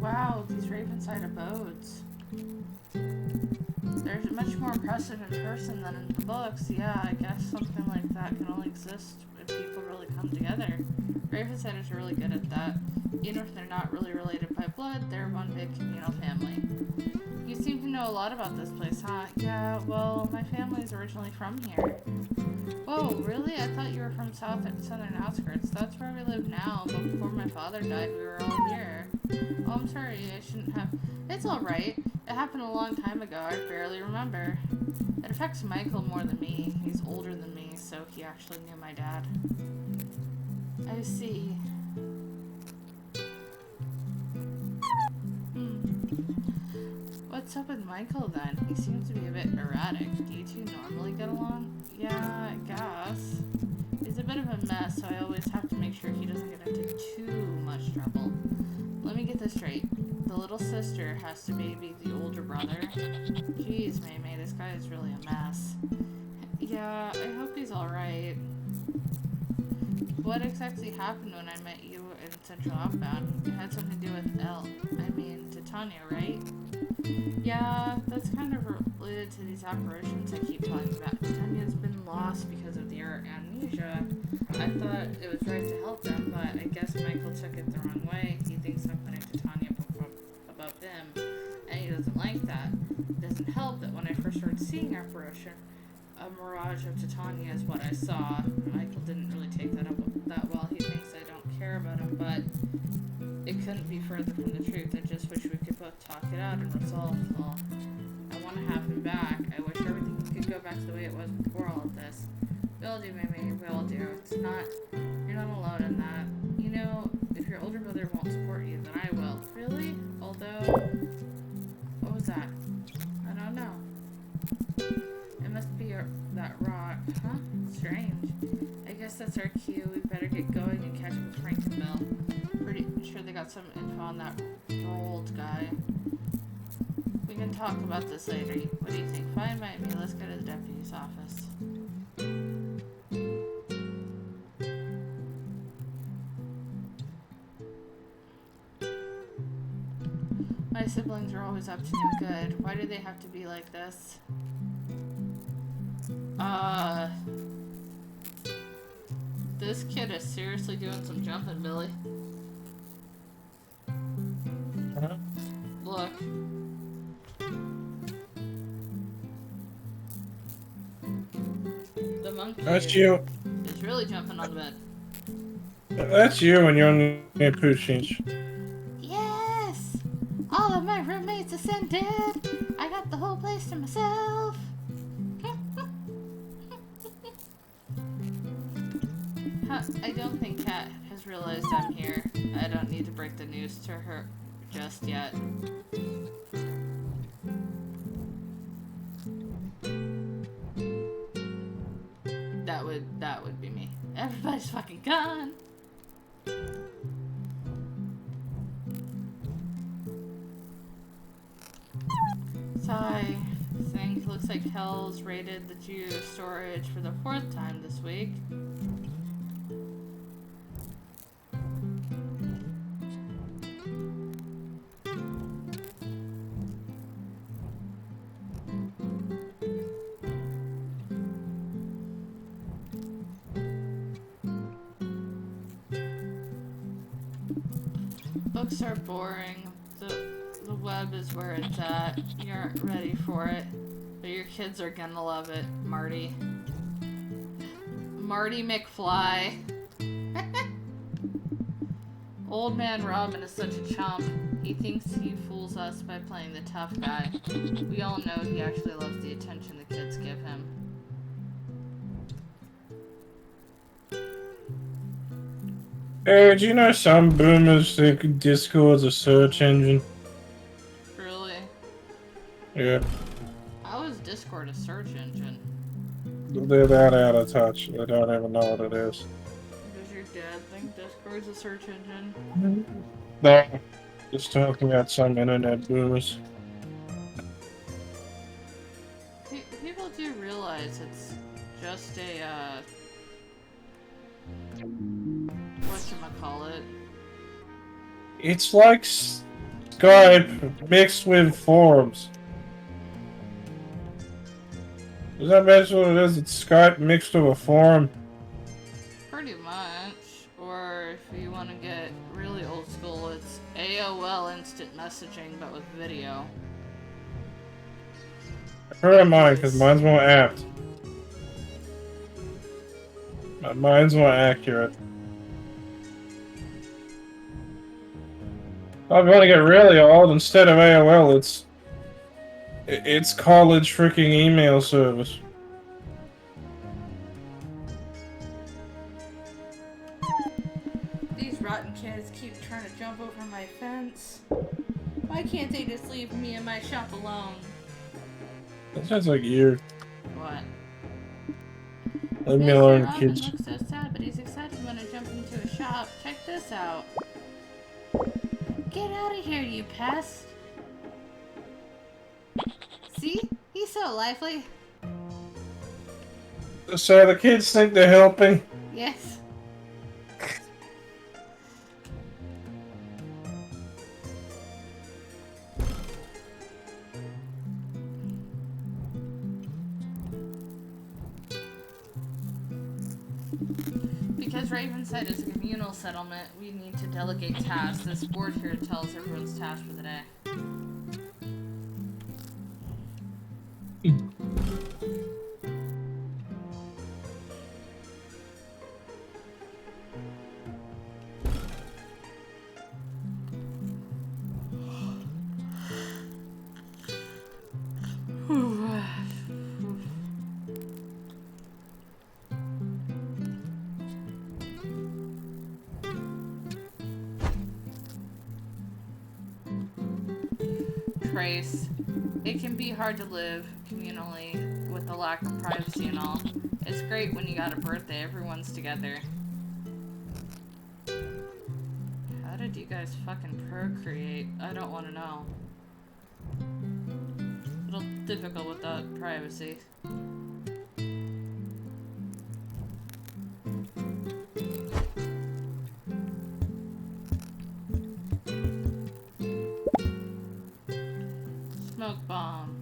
Wow, these Ravenside abodes. They're much more impressive in person than in the books. Yeah, I guess something like that can only exist if people really come together. Ravensiders are really good at that. Even if they're not really related by blood, they're one big communal family. You seem to know a lot about this place, huh? Yeah, well, my family's originally from here. Whoa, really? I thought you were from southern outskirts. That's where we live now, but before my father died, we were all here. Oh, I'm sorry, I shouldn't have... It's alright. It happened a long time ago, I barely remember. It affects Michael more than me. He's older than me, so he actually knew my dad. I see. What's up with Michael then? He seems to be a bit erratic. Do you two normally get along? Yeah, I guess. He's a bit of a mess, so I always have to make sure he doesn't get into too much trouble. Let me get this straight. The little sister has to baby the older brother. Jeez, Maymay, this guy is really a mess. Yeah, I hope he's alright. What exactly happened when I met you in Central Outbound? It had something to do with Titania, right? Yeah, that's kind of related to these apparitions I keep talking about. Titania's been lost because of their amnesia. I thought it was right to help them, but I guess Michael took it the wrong way. He thinks I'm putting Titania above him, and he doesn't like that. It doesn't help that when I first started seeing apparition, a mirage of Titania is what I saw. Michael didn't really take that up that well. He thinks I don't care about him, but it couldn't be further from the truth. I just wish we could both talk it out and resolve it all. I want to have him back. I wish everything could go back to the way it was before all of this. We all do, Maymay. We all do. You're not alone in that. You know, if your older brother won't support you, then I will. Really? Although, what was that? I don't know. It must be that rock. Huh? Strange. I guess that's our cue. We better get going and catch up with Frank and Bill. Pretty sure they got some info on that rolled guy. We can talk about this later. What do you think? Fine by me. Let's go to the deputy's office. My siblings are always up to no good. Why do they have to be like this? This kid is seriously doing some jumping, Billy. Look. The monkey That's you. is really jumping on the bed. That's you when you're on the Pushins. Yes! All of my roommates ascended! I got the whole place to myself! I don't think Kat has realized I'm here. I don't need to break the news to her just yet. That would be me. Everybody's fucking gone! So I think looks like Hell's raided the Jew storage for the 4th time this week. Books are boring. The web is where it's at. You aren't ready for it. But your kids are gonna love it, Marty. Marty McFly. Old man Robin is such a chump. He thinks he fools us by playing the tough guy. We all know he actually loves the attention the kids give him. Hey, do you know some boomers think Discord's a search engine? Really? Yeah. How is Discord a search engine? They're that out of touch. They don't even know what it is. Does your dad think Discord's a search engine? No. Just talking about some internet boomers. People do realize it's just a, whatchamacallit? It's like Skype mixed with forums. Is that basically what it is? It's Skype mixed with a forum. Pretty much. Or if you want to get really old school, it's AOL instant messaging but with video. I prefer mine because mine's more apt. Mine's more accurate. If I want to get really old, instead of AOL, it's college freaking email service. These rotten kids keep trying to jump over my fence. Why can't they just leave me and my shop alone? That sounds like you. What? Leave me alone, Robin kids. looks so sad, but he's excited when I jump into a shop. Check this out. Get out of here, you pest! See? He's so lively. So the kids think they're helping? Yes. Because Ravenside is a communal settlement, we need to delegate tasks. This board here tells everyone's task for the day. Trace. It can be hard to live communally with a lack of privacy and all. It's great when you got a birthday, everyone's together. How did you guys fucking procreate? I don't want to know. A little difficult without privacy. Smoke bomb.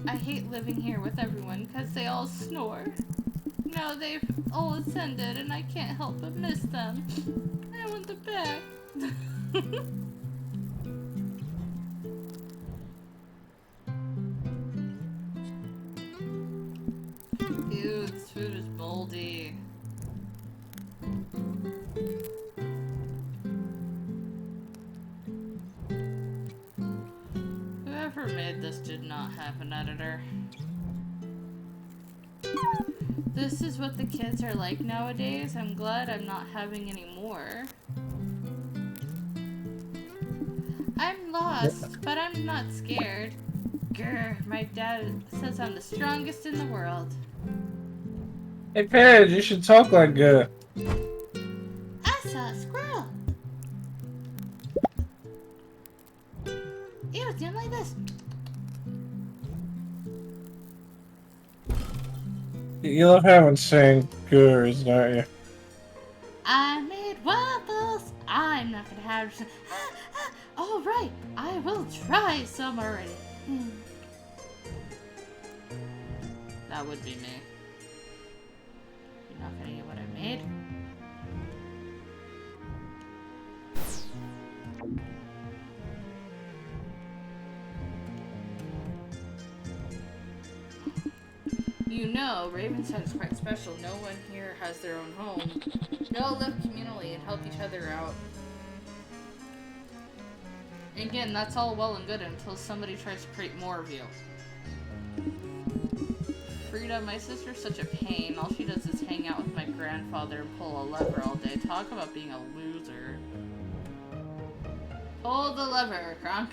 I hate living here with everyone because they all snore. Now they've all ascended and I can't help but miss them. I want them back. Ew, this food is moldy. Whoever made this did not have an editor. This is what the kids are like nowadays. I'm glad I'm not having any more. I'm lost, but I'm not scared. Grr, my dad says I'm the strongest in the world. Hey, Paige, you should talk like I saw a squirrel. He was doing like this. You love having singers, don't you? I made waffles. I'm not gonna have some. All right, I will try some already. That would be me. You're not gonna get what I made. You know, Ravenstone's quite special. No one here has their own home. They all live communally and help each other out. Again, that's all well and good until somebody tries to create more of you. Frida, my sister's such a pain. All she does is hang out with my grandfather and pull a lever all day. Talk about being a loser. Pull the lever, Kronk.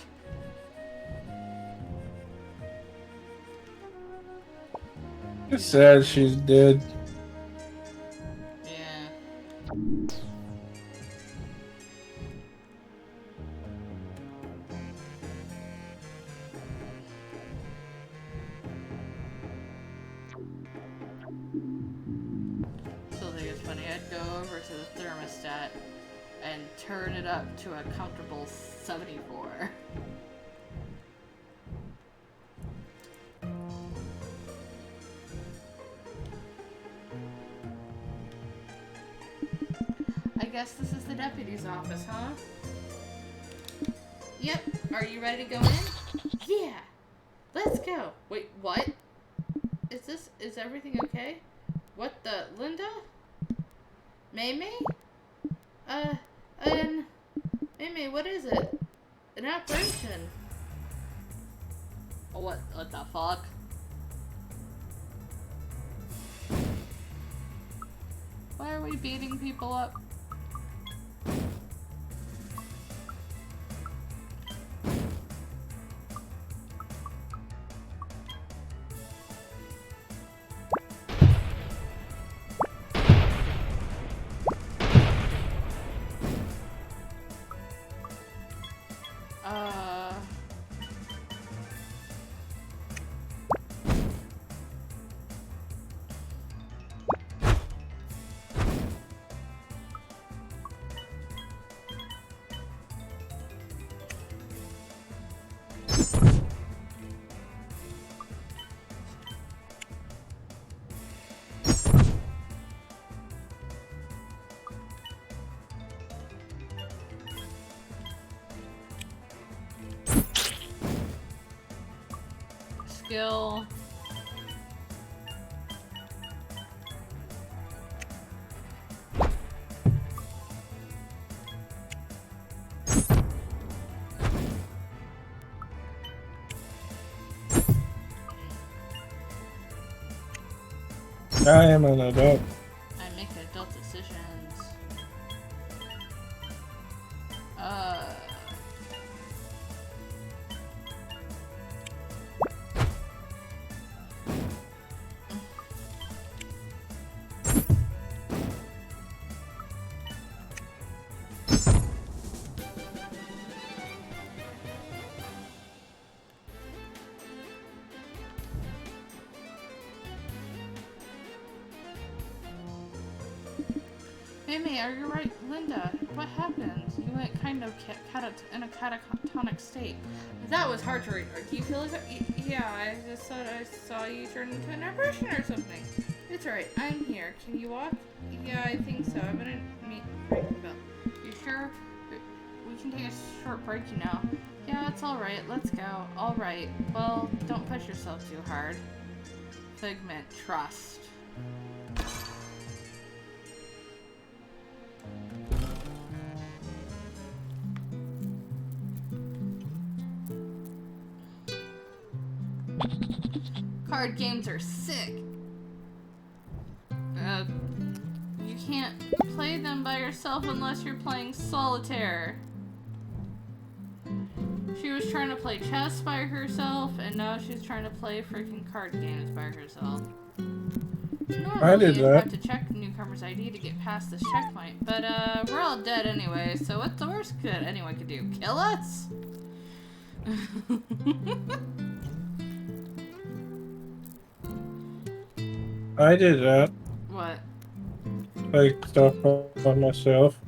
It's sad she's dead. Yeah. Still think it's funny. I'd go over to the thermostat and turn it up to a comfortable 74. I guess this is the deputy's office, huh? Yep. Are you ready to go in? Yeah. Let's go. Wait, what? Is everything okay? What the, Linda? Mamie? Mamie, what is it? An operation. What the fuck? Why are we beating people up? Skill. I am an adult. I make adult decisions. Mimi, are you right? Linda, what happened? You went kind of in a catatonic state. That was hard to read. Do you feel like yeah, I just thought I saw you turn into an apparition or something. It's alright, I'm here. Can you walk? Yeah, I think so. I'm gonna meet Bill. You sure? We can take a short break, you know. Yeah, it's alright. Let's go. Alright. Well, don't push yourself too hard. Figment, trust. Card games are sick. You can't play them by yourself unless you're playing solitaire. She was trying to play chess by herself, and now she's trying to play freaking card games by herself. Normally, you'd have to check the newcomer's ID to get past this checkpoint, but we're all dead anyway, so what's the worst good anyone could do? Kill us? I did that. What? Like stuff by myself.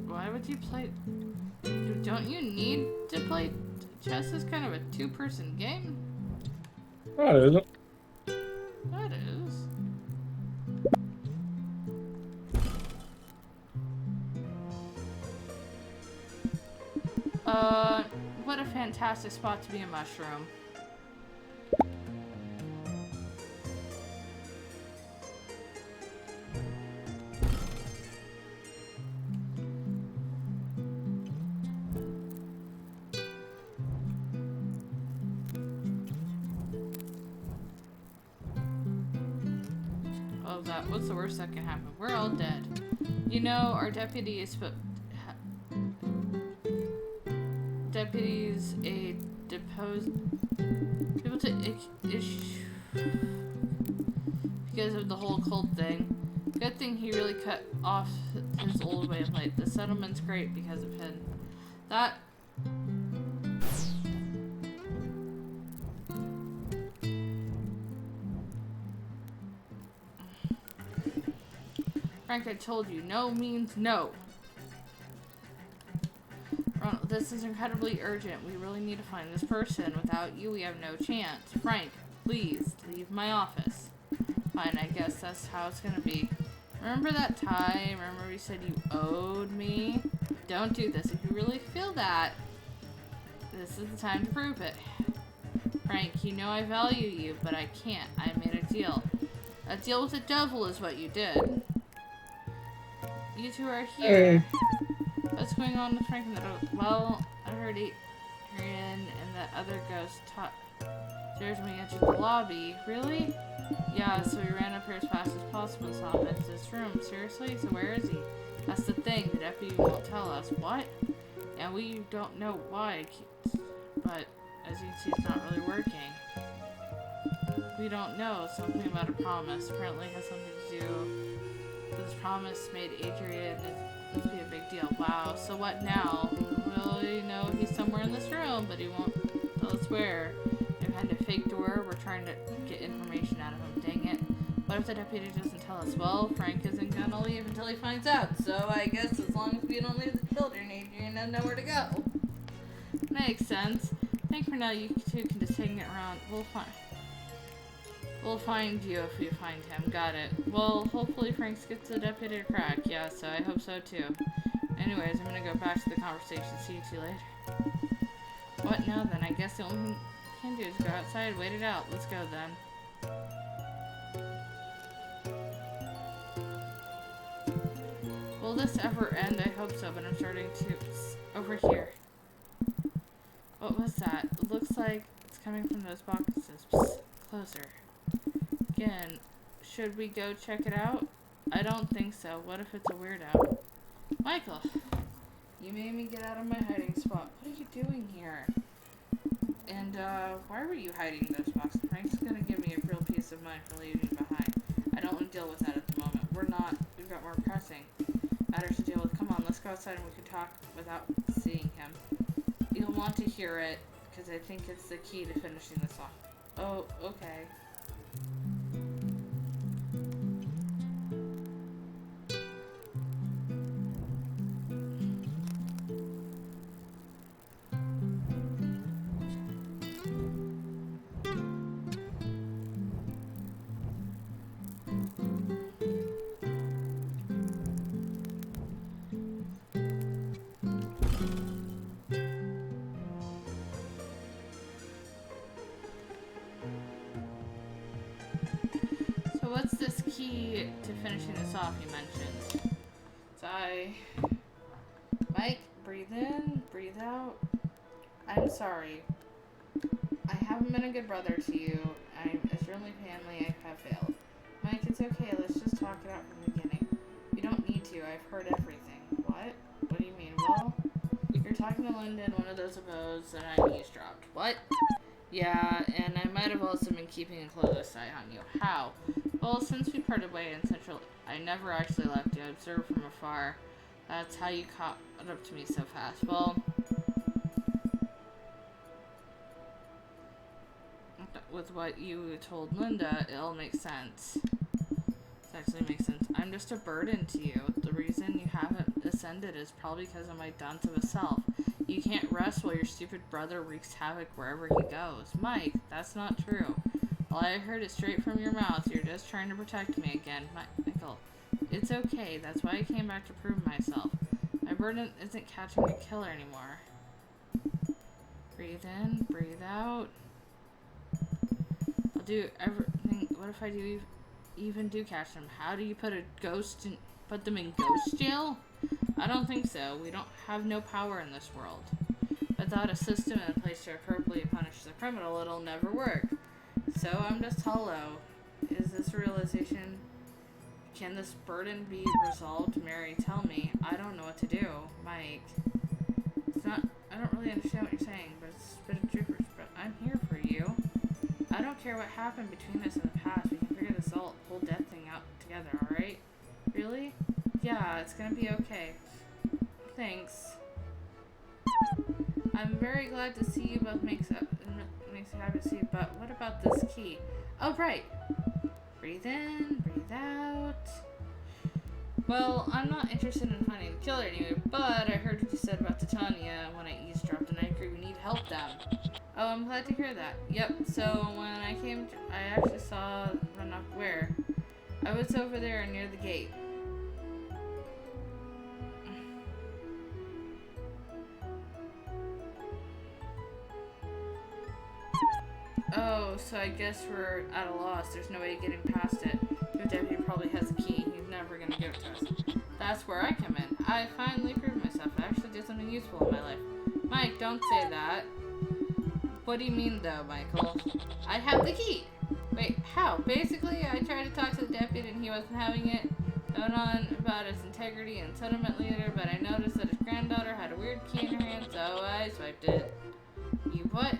Why would you play? Don't you need to play? Chess is kind of a two-person game. No, it isn't. That is. What a fantastic spot to be a mushroom. Oh, what's the worst that can happen? We're all dead. You know, our deputy is deputies a deposed able to because of the whole cult thing. Good thing he really cut off his old way of life. The settlement's great because of him. That Frank, I told you, no means no. Ronald, this is incredibly urgent. We really need to find this person. Without you, we have no chance. Frank, please, leave my office. Fine, I guess that's how it's gonna be. Remember that time? Remember we said you owed me? Don't do this. If you really feel that, this is the time to prove it. Frank, you know I value you, but I can't. I made a deal. A deal with the devil is what you did. You two are here. What's going on with Frank and the well, I heard Adrian and that other ghost stares when we entered the lobby. Really? Yeah, so we ran up here as fast as possible and saw him into this room. Seriously? So where is he? That's the thing. The deputy won't tell us. What? And we don't know why. But as you can see, it's not really working. We don't know. Something about a promise. Apparently it has something to do. This promise made Adrian be a big deal. Wow, so what now? Well, you know, he's somewhere in this room, but he won't tell us where. We've had a fake door. We're trying to get information out of him. Dang it. What if the deputy doesn't tell us? Well, Frank isn't gonna leave until he finds out, so I guess as long as we don't leave the children, Adrian doesn't know where to go. Makes sense. I think for now you two can just hang it around. We'll find you if we find him. Got it. Well, hopefully Frank gets the deputy to crack. Yeah, so I hope so too. Anyways, I'm gonna go back to the conversation. See you two later. What now then? I guess the only thing we can do is go outside and wait it out. Let's go then. Will this ever end? I hope so, but I'm starting to... Over here. What was that? It looks like it's coming from those boxes. Psst, closer. Again, should we go check it out? I don't think so. What if it's a weirdo? Michael! You made me get out of my hiding spot. What are you doing here? And, why were you hiding those boxes? Frank's gonna give me a real peace of mind for leaving me behind. I don't want to deal with that at the moment. We've got more pressing matters to deal with. Come on, let's go outside and we can talk without seeing him. You'll want to hear it, because I think it's the key to finishing this off. Oh, okay. key to finishing this off, you mentioned. Mike, breathe in, breathe out. I'm sorry. I haven't been a good brother to you. As your only family, I have failed. Mike, it's okay. Let's just talk it out from the beginning. You don't need to. I've heard everything. What? What do you mean? Well, you're talking to Linda in one of those abodes and I eavesdropped. What? Yeah, and I might have also been keeping a close eye on you. How? Well, since we parted way in Central, I never actually left you. I observed from afar. That's how you caught up to me so fast. Well, with what you told Linda, it'll make sense. It actually makes sense. I'm just a burden to you. The reason you haven't ascended is probably because of my dunce of a self. You can't rest while your stupid brother wreaks havoc wherever he goes. Mike, that's not true. All I heard is straight from your mouth. You're just trying to protect me again. Michael, it's okay. That's why I came back to prove myself. My burden isn't catching a killer anymore. Breathe in, breathe out. I'll do everything. What if I even do catch them? How do you put them in ghost jail? I don't think so. We don't have no power in this world. Without a system in place to appropriately punish the criminal, it'll never work. So I'm just hollow. Is this a realization? Can this burden be resolved? Mary, tell me. I don't know what to do. Mike. I don't really understand what you're saying, but it's a bit of troopers, but I'm here for you. I don't care what happened between us in the past. We can figure this whole death thing out together, alright? Really? Yeah, it's gonna be okay. Thanks. I'm very glad to see you both. Makes me happy to see you, but what about this key? Oh, right. Breathe in, breathe out. Well, I'm not interested in finding the killer anyway, but I heard what you said about Titania when I eavesdropped, and I agree we need help them. Oh, I'm glad to hear that. Yep, so when I came, I actually saw run up where? I was over there near the gate. Oh, so I guess we're at a loss. There's no way of getting past it. Your deputy probably has a key. He's never gonna give it to us. That's where I come in. I finally proved myself. I actually did something useful in my life. Mike, don't say that. What do you mean, though, Michael? I have the key! Wait, how? Basically, I tried to talk to the deputy and he wasn't having it. Going on about his integrity and settlement leader, but I noticed that his granddaughter had a weird key in her hand, so I swiped it. You what?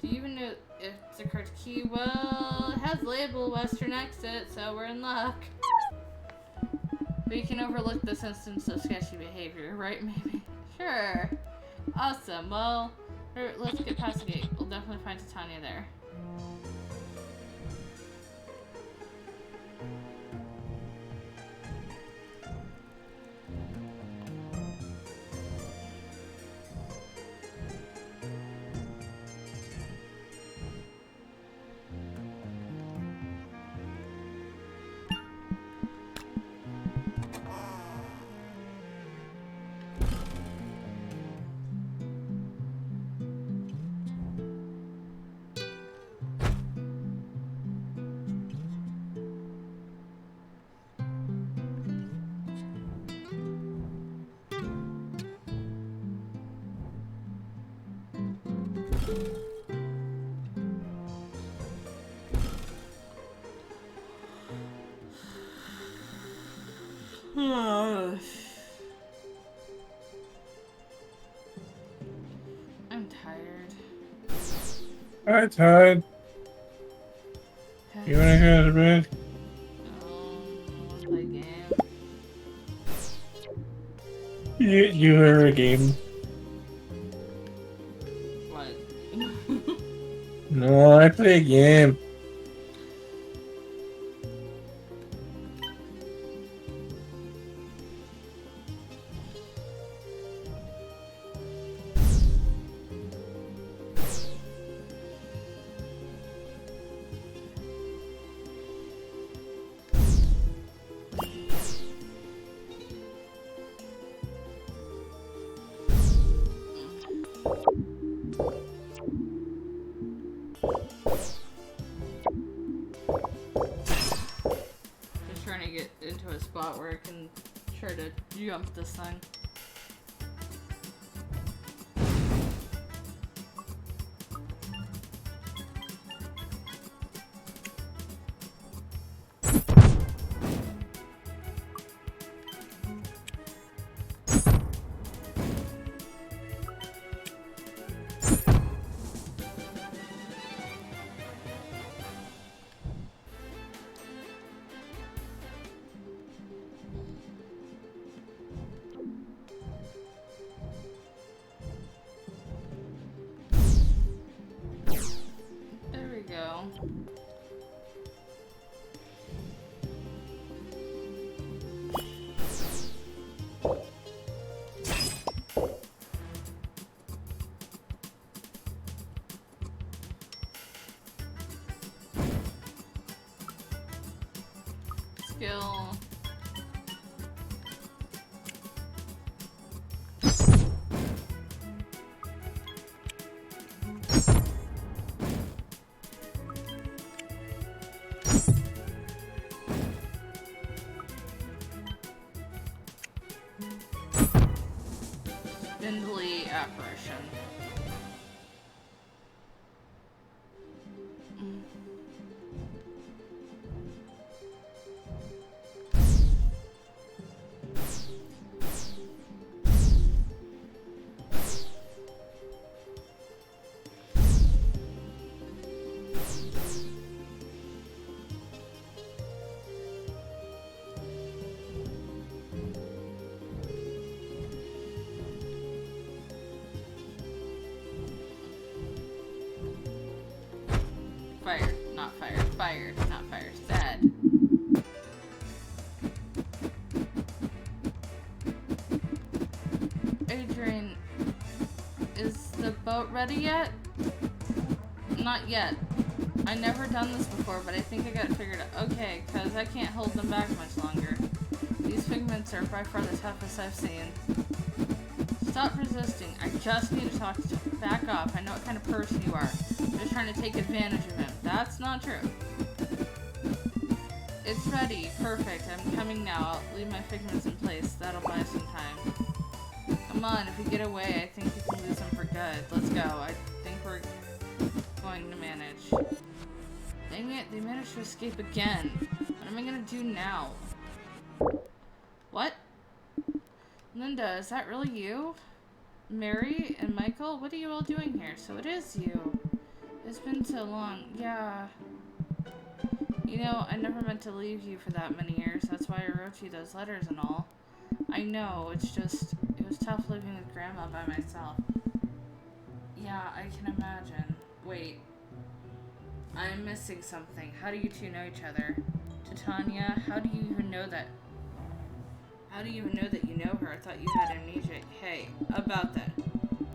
Do you even know if it's the correct key? Well, it has label Western Exit, so we're in luck. We can overlook this instance of sketchy behavior, right, maybe? Sure. Awesome. Well, let's get past the gate. We'll definitely find Titania there. I'm tired. I'm tired. You wanna go to bed? Play game. You are a game. What? No, I play a game. into a spot where I can try to jump this thing. Skill. Spindly apparition. Fired, not fired, fired, not fired, sad. Adrian, is the boat ready yet? Not yet. I never done this before, but I think I got it figured out. Okay, cause I can't hold them back much longer. These figments are by far the toughest I've seen. Stop resisting. I just need to talk to you. Back off. I know what kind of person you are. You're just trying to take advantage of him. That's not true. It's ready. Perfect. I'm coming now. I'll leave my figments in place. That'll buy some time. Come on. If we get away, I think we can lose them for good. Let's go. I think we're going to manage. Dang it. They managed to escape again. What am I going to do now? What? Linda, is that really you? Mary and Michael, what are you all doing here? So it is you. It's been so long. Yeah. You know, I never meant to leave you for that many years. That's why I wrote you those letters and all. I know, it's just, it was tough living with Grandma by myself. Yeah, I can imagine. Wait. I'm missing something. How do you two know each other? Titania, how do you even know that? How do you even know that you know her? I thought you had amnesia. Hey, about that.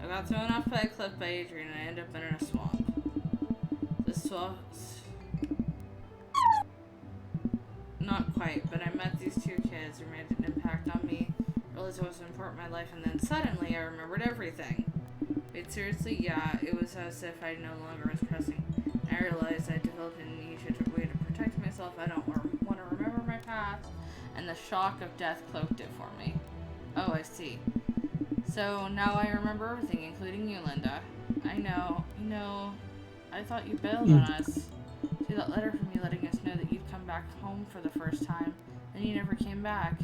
I got thrown off by a cliff by Adrian and I ended up in a swamp. The swamp... Not quite, but I met these two kids who made an impact on me. Realized it was important in my life, and then suddenly I remembered everything. Wait, seriously? Yeah, it was as if I no longer was pressing. I realized I developed an amnesia to a way to protect myself. I don't want to remember my past. And the shock of death cloaked it for me. Oh, I see. So now I remember everything, including you, Linda. I know. You know, I thought you bailed on us. See that letter from you letting us know that you'd come back home for the first time, and you never came back.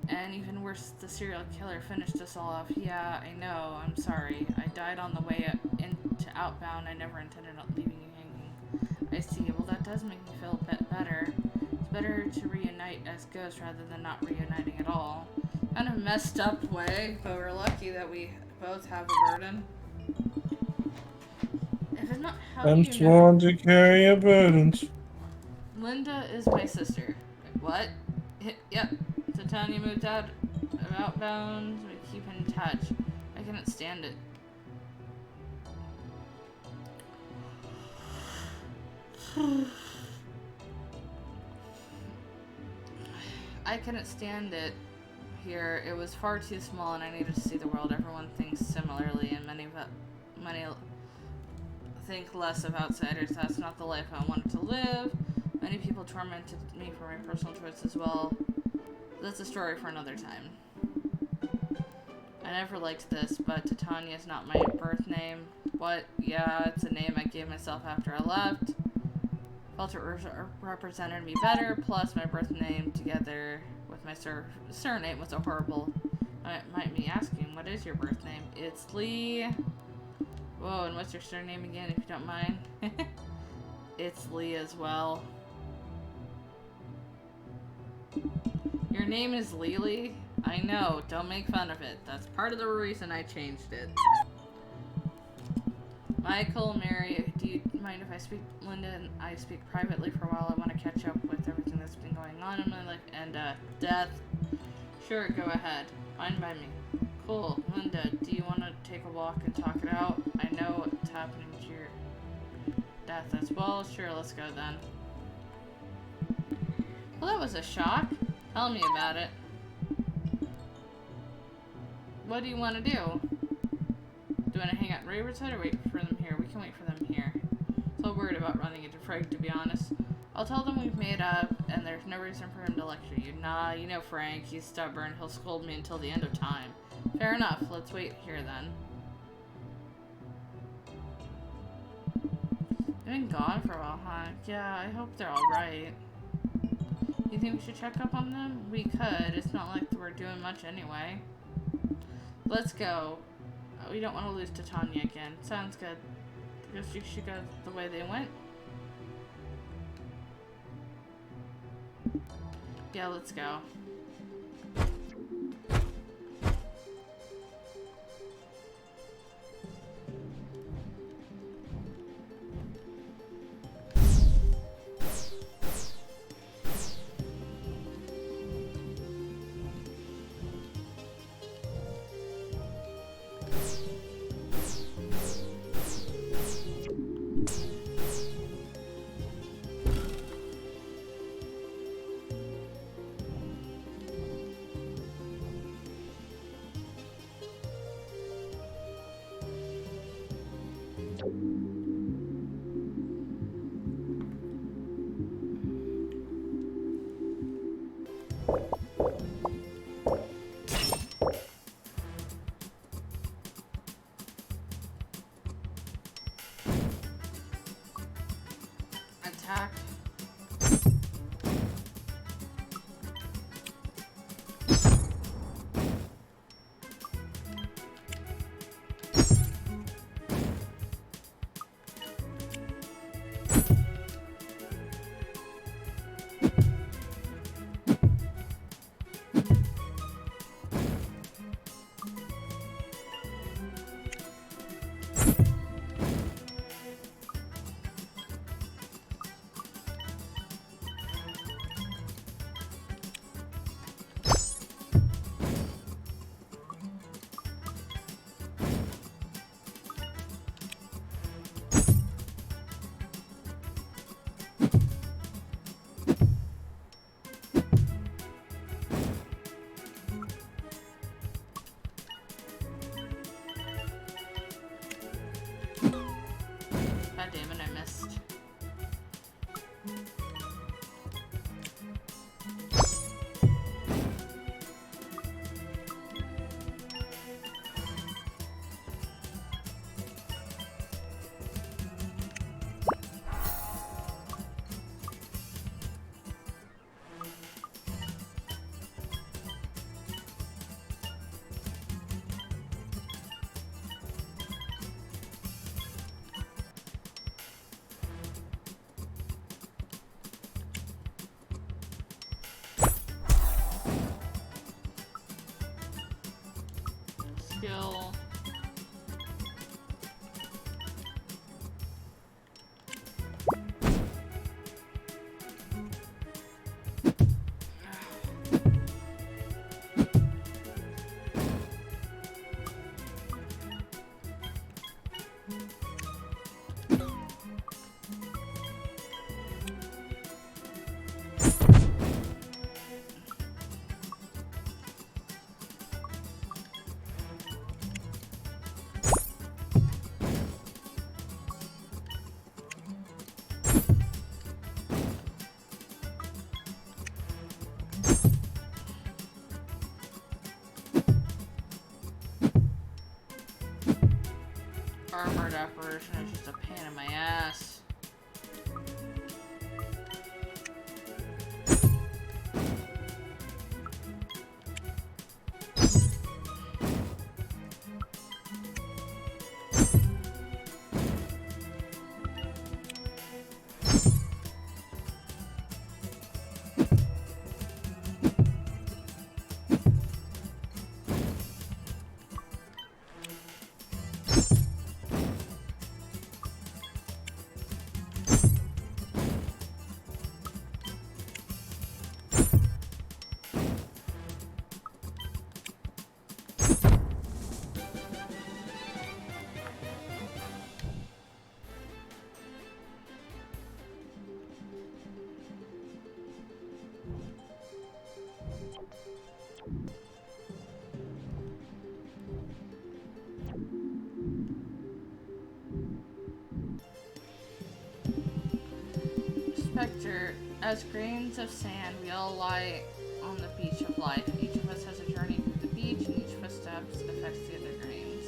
And even worse, the serial killer finished us all off. Yeah, I know. I'm sorry. I died on the way into Outbound. I never intended on leaving you hanging. I see. Well, that does make me feel a bit better. Better to reunite as ghosts rather than not reuniting at all. Kind of messed up way, but we're lucky that we both have a burden. If it's not how I'm you sworn to carry your burdens. Linda is my sister. What? Yep. Titania moved out of Outbound. We keep in touch. I cannot stand it. I couldn't stand it here. It was far too small and I needed to see the world. Everyone thinks similarly and many think less of outsiders. That's not the life I wanted to live. Many Many people tormented me for my personal choice as well. That's a story for another time. I never liked this, but Titania is not my birth name. What? Yeah, it's a name I gave myself after I left. Felt it represented me better, plus my birth name together with my surname was a horrible... might be asking, what is your birth name? It's Lee. Whoa, and what's your surname again, if you don't mind? It's Lee as well. Your name is Lily? I know, don't make fun of it. That's part of the reason I changed it. Michael, Mary, do you mind if I speak, Linda and I speak privately for a while? I want to catch up with everything that's been going on in my life. And, Death. Sure, go ahead. Fine by me. Cool. Linda, do you want to take a walk and talk it out? I know what's happening to your Death as well. Sure, let's go then. Well, that was a shock. Tell me about it. What do you want to do? Do you want to hang out in Riverside or wait for them here? We can wait for them here. So worried about running into Frank, to be honest. I'll tell them we've made up, and there's no reason for him to lecture you. Nah, you know Frank, he's stubborn. He'll scold me until the end of time. Fair enough, let's wait here then. They've been gone for a while, huh? Yeah, I hope they're alright. You think we should check up on them? We could. It's not like we're doing much anyway. Let's go. We don't want to lose Titania again. Sounds good. I guess you should go the way they went. Yeah, let's go. Attack. apparition is just a pain in my ass. Spectre, as grains of sand, we all lie on the beach of life. Each of us has a journey through the beach, and each footstep affects the other grains.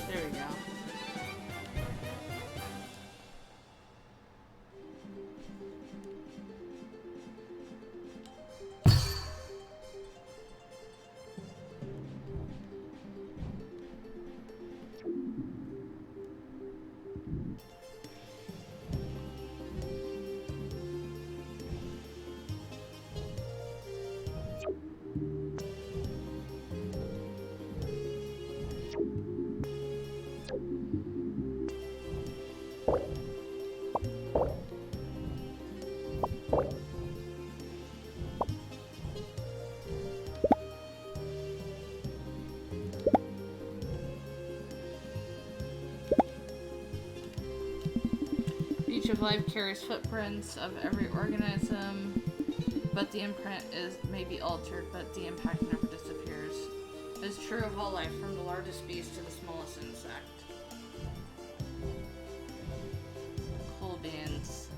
There we go. Each of life carries footprints of every organism, but the imprint may be altered, but the impact never disappears. It's true of all life, from the largest beast to the smallest insect. Cool beans.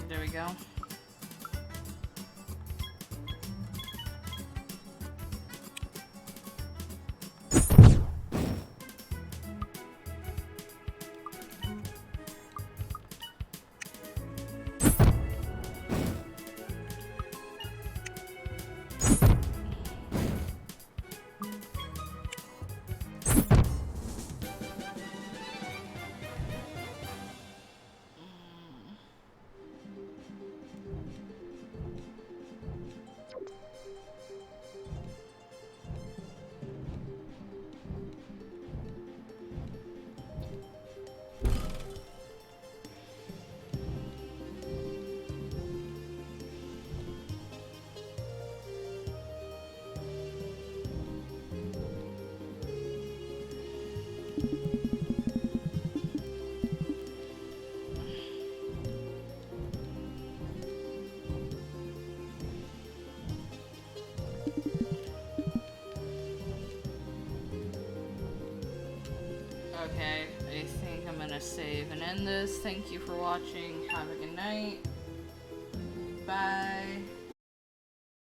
There we go. Okay, I think I'm gonna save and end this. Thank you for watching. Have a good night. Bye.